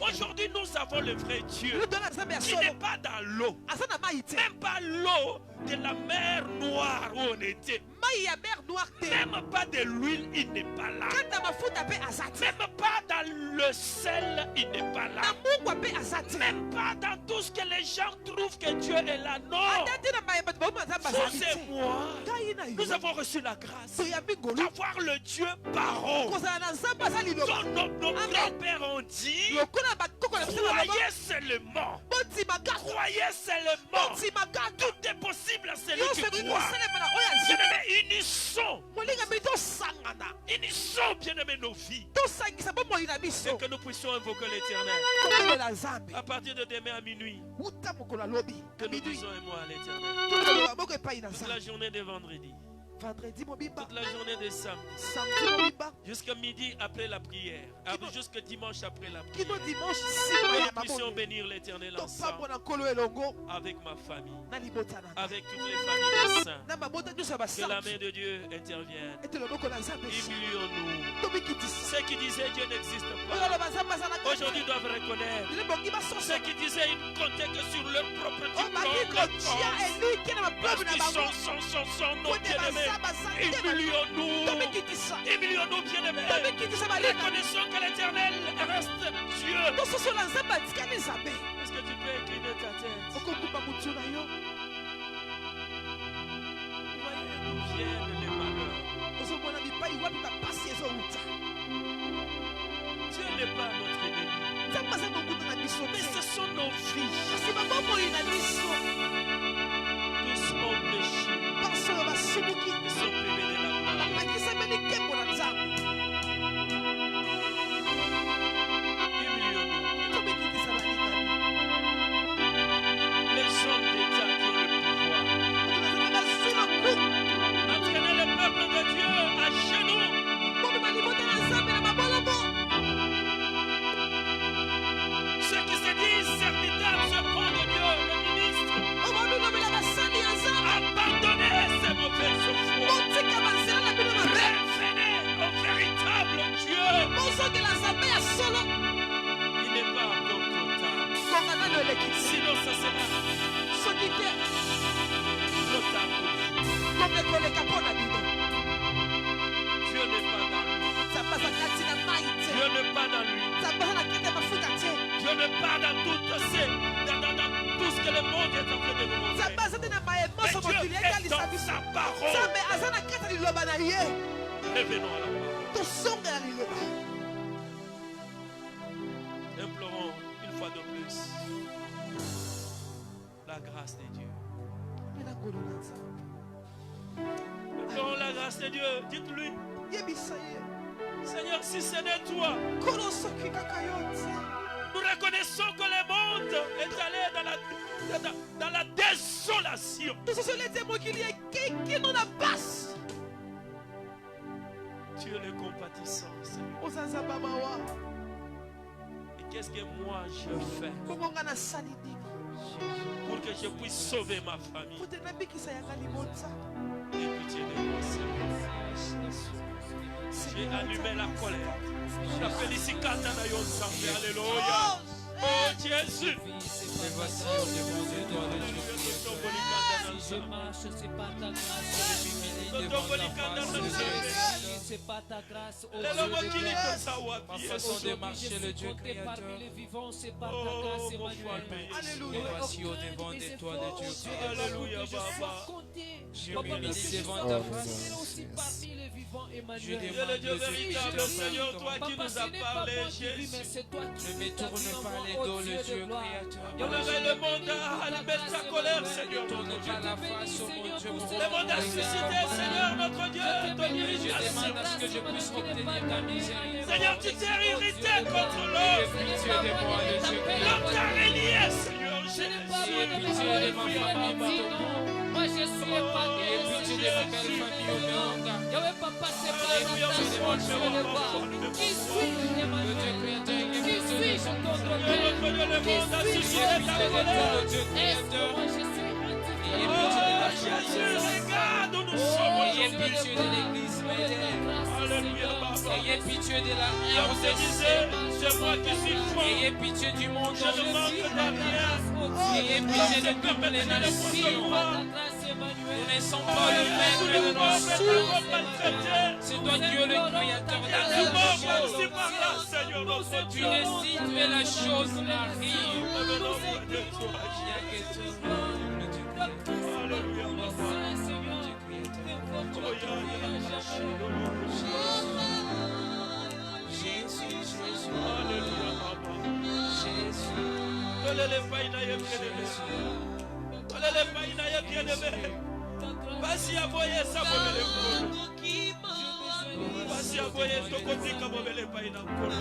Aujourd'hui, nous avons le vrai Dieu qui n'est pas dans l'eau, même pas l'eau de la mer Noire où on était. Même pas de l'huile, il n'est pas là. Même pas dans le sel, il n'est pas là. Même pas dans tout ce que les gens trouvent que Dieu est là. Non. Vous et moi, nous avons reçu la grâce d'avoir le Dieu parole. Nos grands-pères ont dit, croyez seulement. Croyez seulement. Tout est possible à celui qui croit. Unissons, bien aimé, nos vies, et que nous puissions invoquer l'Éternel à partir de demain à minuit, que nous disons et moi à l'Éternel toute la journée de vendredi, toute la journée de samedi, jusqu'à midi après la prière, jusqu'à dimanche après la prière, que nous puissions bénir l'Éternel ensemble, avec ma famille, avec toutes les familles des saints. Que la main de Dieu intervienne. Humilions-nous. Ceux qui disaient Dieu n'existe pas, aujourd'hui doivent reconnaître. Ceux qui disaient ils ne comptaient que sur leur propre son nom bien-aimé. Humilions-nous, bien-aimés. Reconnaissons que l'Éternel reste Dieu. Est-ce que tu peux incliner ta tête? Voyez d'où viennent les malheurs. Dieu n'est pas notre ennemi, mais ce sont nos vies. Tous ont péché. Ils sont privés de la gloire. Les hommes d'État qui ont le pouvoir, entraîner le peuple de Dieu à genoux. Ceux qui se disent serviteurs, servants de Dieu, le ministre, abandonnez ces mauvaises foi. Revenez au véritable Dieu. Il n'est pas encore trop tard. Sinon ça sera trop tard. Dieu n'est pas dans lui. Dieu n'est pas dans lui. Dieu n'est pas dans tout ce que le monde est en train de nous montrer. Mais Dieu est dans sa parole. Revenons à la parole. Implorons une fois de plus la grâce de Dieu. Implorons la grâce de Dieu. Dites-lui, Seigneur, si ce n'est toi, nous reconnaissons que le monde est allé dans la désolation. Tu es le compatissant, Seigneur. Et qu'est-ce que moi je fais pour que je puisse sauver ma famille? Aie pitié de moi, Seigneur. J'ai allumé la colère. J'appelle ici Katana Yonsambe. Alléluia. Oh Jésus. Et voici au devant de toi le Dieu. Si je marche, c'est pas ta grâce. Je m'humilie devant ta face. C'est pas ta grâce. Oh Dieu de grâce. Ma façon de marcher, le Dieu créateur. Parmi les vivants, c'est pas ta grâce, Emmanuel. Et voici au devant de toi le Dieu créateur. Alléluia, Baba. Je m'humilie devant ta face. Je demande le Dieu véritable, Seigneur, toi qui nous as parlé, Jésus. Ne me tourne pas les dos, le Dieu créateur. Honorer le monde à mettre ta colère, Seigneur. Ne tourne pas la face, oh mon Dieu, mon Le monde a suscité, Seigneur, notre Dieu, ton Je irritation. demande à ce que je puisse obtenir ta miséricorde. Seigneur, tu t'es irrité contre l'homme. Pitié de moi, le Dieu L'homme t'a créateur. relié, Seigneur. Ayez pitié de ma famille, Moi je suis épargné. ayez pitié de ma belle famille au Nord. Yahweh papa c'est pas la tentation, je ne le vois. Qui suis-je, Le Dieu Emmanuel? créateur, ayez Qui pitié de suis-je contre Seigneur, lui? notre Dieu, le monde a suscité ta colère. Jésus, regarde où nous sommes aujourd'hui. Alléluia, Papa. Ayez pitié de la Comme je disais, c'est moi qui suis fort. Ayez pitié du monde. Je ne manque de rien. Ayez pitié de toutes les nations. Nous ne sommes pas le maître de nos jours. C'est toi Dieu le créateur de toutes choses. Tu décides que la chose arrive. Alléluia, basi aboye sabomele nkolo basi aboye tokotika bobele pai na nkolo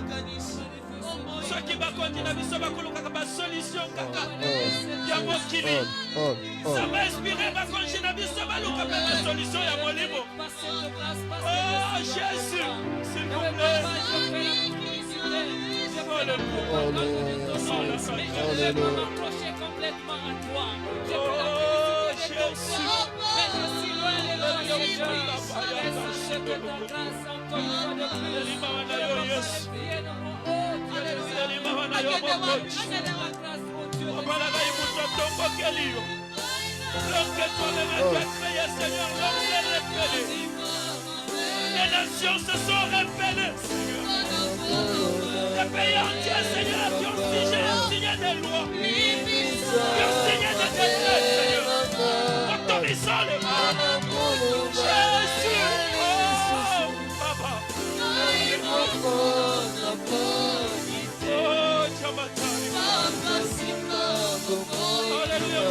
soki bakonzi na biso bakolukaka basolution kaka ya mokili ça va inspirer bakonzi na biso baluka mpe basolution ya molimo. Oh Jésus, s'il vous plaît. Les nations se sont rebellées, les pays entiers, Seigneur, qui ont signé des lois, qui ont signé des décrets, Seigneur, autorisant les mal. Jésus, oh, Papa. Oh, Tchabatari. Alléluia,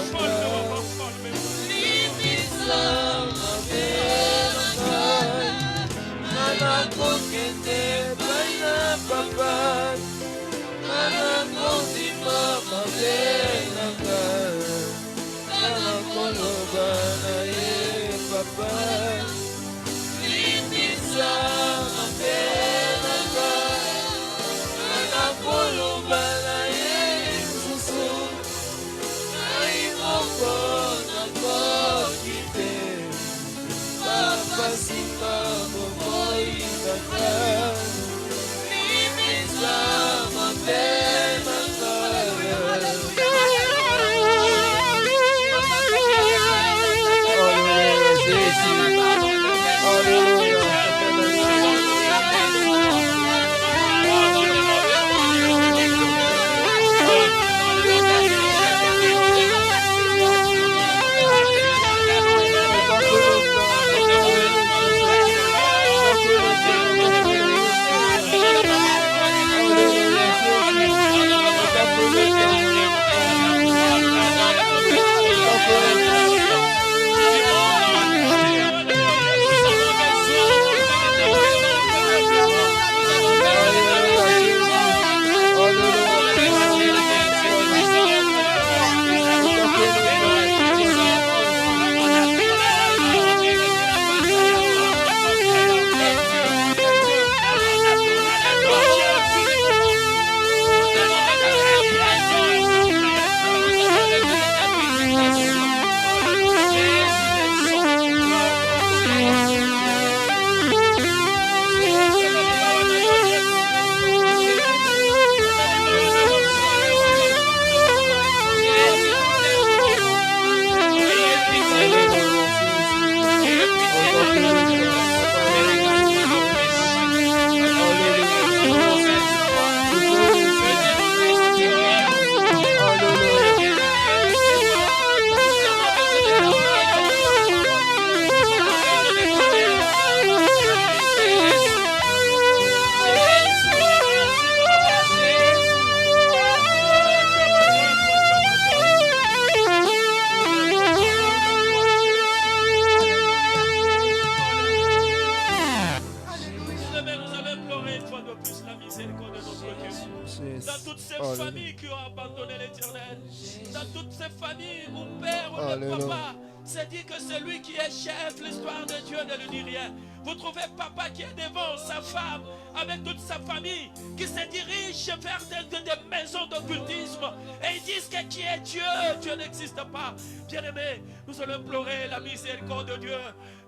Vous trouvez papa qui est devant sa femme, avec toute sa famille, qui se dirige vers des maisons d'occultisme. Et ils disent que qui est Dieu? Dieu n'existe pas. Bien-aimé, nous allons implorer la miséricorde de Dieu.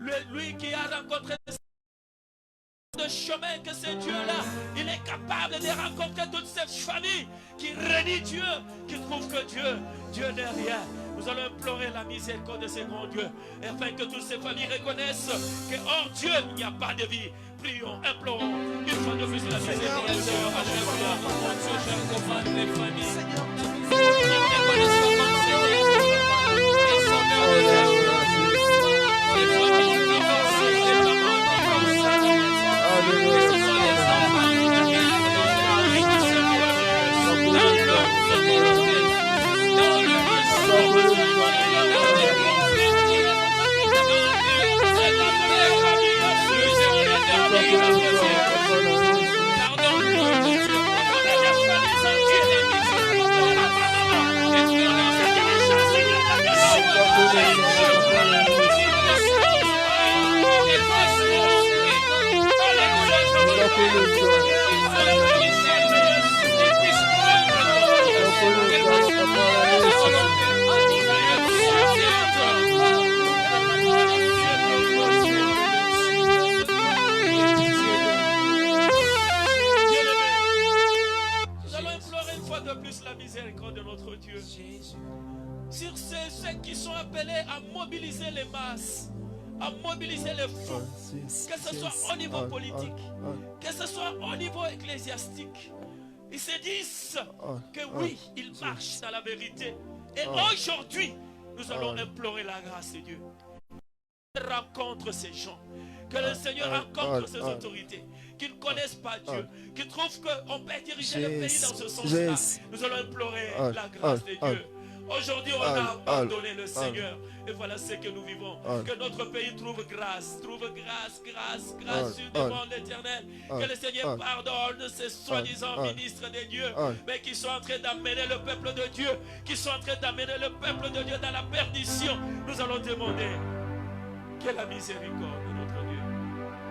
Lui qui a rencontré de chemin que ce Dieu-là, il est capable de rencontrer toutes ces familles qui renient Dieu, qui trouvent que Dieu n'est rien. Nous allons implorer la miséricorde de ce grand Dieu, afin que toutes ces familles reconnaissent que hors Dieu, il n'y a pas de vie. Prions, implorons, une fois de plus la miséricorde de Dieu. Sur ceux qui sont appelés à mobiliser les masses, à mobiliser les fonds, que ce soit au niveau politique, que ce soit au niveau ecclésiastique. Ils se disent que oui, ils marchent dans la vérité. Et aujourd'hui, nous allons implorer la grâce de Dieu. Rencontre ces gens. Que le Seigneur rencontre ces autorités qui ne connaissent pas Dieu, qui trouvent qu'on peut diriger le pays dans ce sens-là. Nous allons implorer la grâce de Dieu. Aujourd'hui, on a abandonné le Seigneur. Et voilà ce que nous vivons. Que notre pays trouve grâce devant l'Éternel. Que le Seigneur pardonne ces soi-disant ministres de Dieu, mais qui sont en train d'amener le peuple de Dieu, qui sont en train d'amener le peuple de Dieu dans la perdition. Nous allons demander que la miséricorde de notre Dieu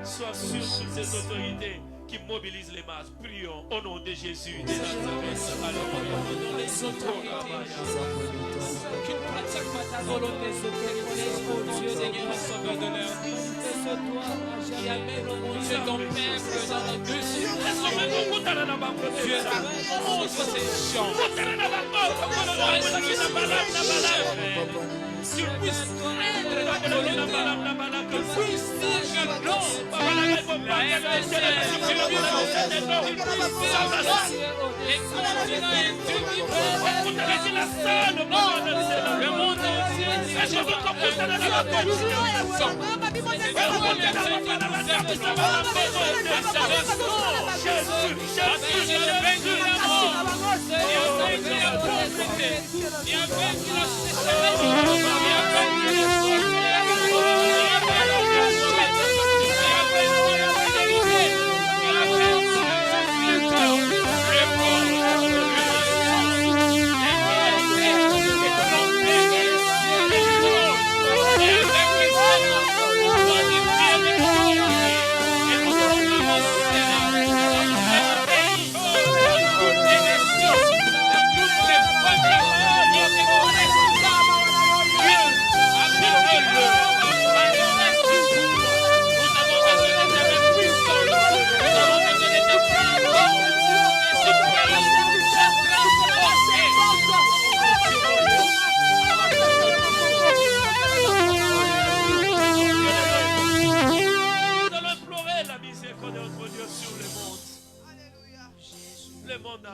soit sur toutes ces autorités qui mobilisent les masses. Prions au nom de Jésus de Nazareth. Alléluia. Les autorités qui ne pratiquent pas ta volonté, Dieu Seigneur, sauveur de l'heure. Qui amène au monde de ton peuple dans le dessus. Dieu, montre ces gens. Tu puisses être la volonté. Que puisse dire non. Les continents et Dieu qui le monde entier.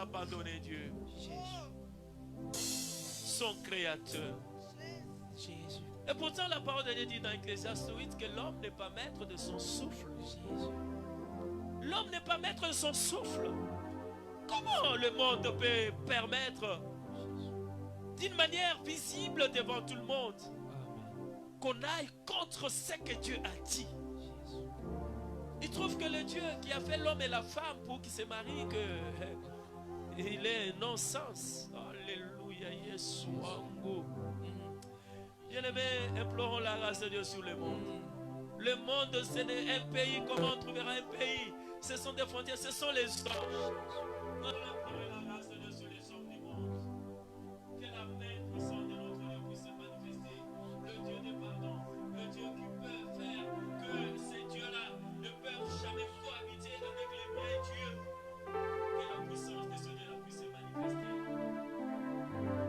Abandonner Dieu, son créateur. Jésus. Et pourtant la parole de Dieu dit dans Ecclésiaste 8 que l'homme n'est pas maître de son souffle. L'homme n'est pas maître de son souffle. Comment le monde peut permettre d'une manière visible devant tout le monde qu'on aille contre ce que Dieu a dit? Il trouve que le Dieu qui a fait l'homme et la femme pour qu'ils se marient, il est un non-sens. Alléluia, Yeshua. Bien-aimés, implorons la grâce de Dieu sur le monde. Le monde, ce n'est un pays. Comment on trouvera un pays? Ce sont des frontières, ce sont les anges. Notre la grâce de Dieu sur les hommes du monde. Que la main puissante de notre Dieu puisse se manifester. Le Dieu de pardon, le Dieu qui peut faire que ces dieux-là ne peuvent jamais cohabiter avec les vrais dieux. Que la puissance de ce Dieu-là puisse se manifester.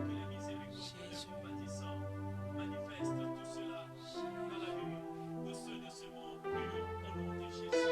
Que les miséricordes des compatissants manifestent tout cela dans la vie de ceux de ce monde. Prions au nom de Jésus.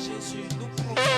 Jésus, nous proclamons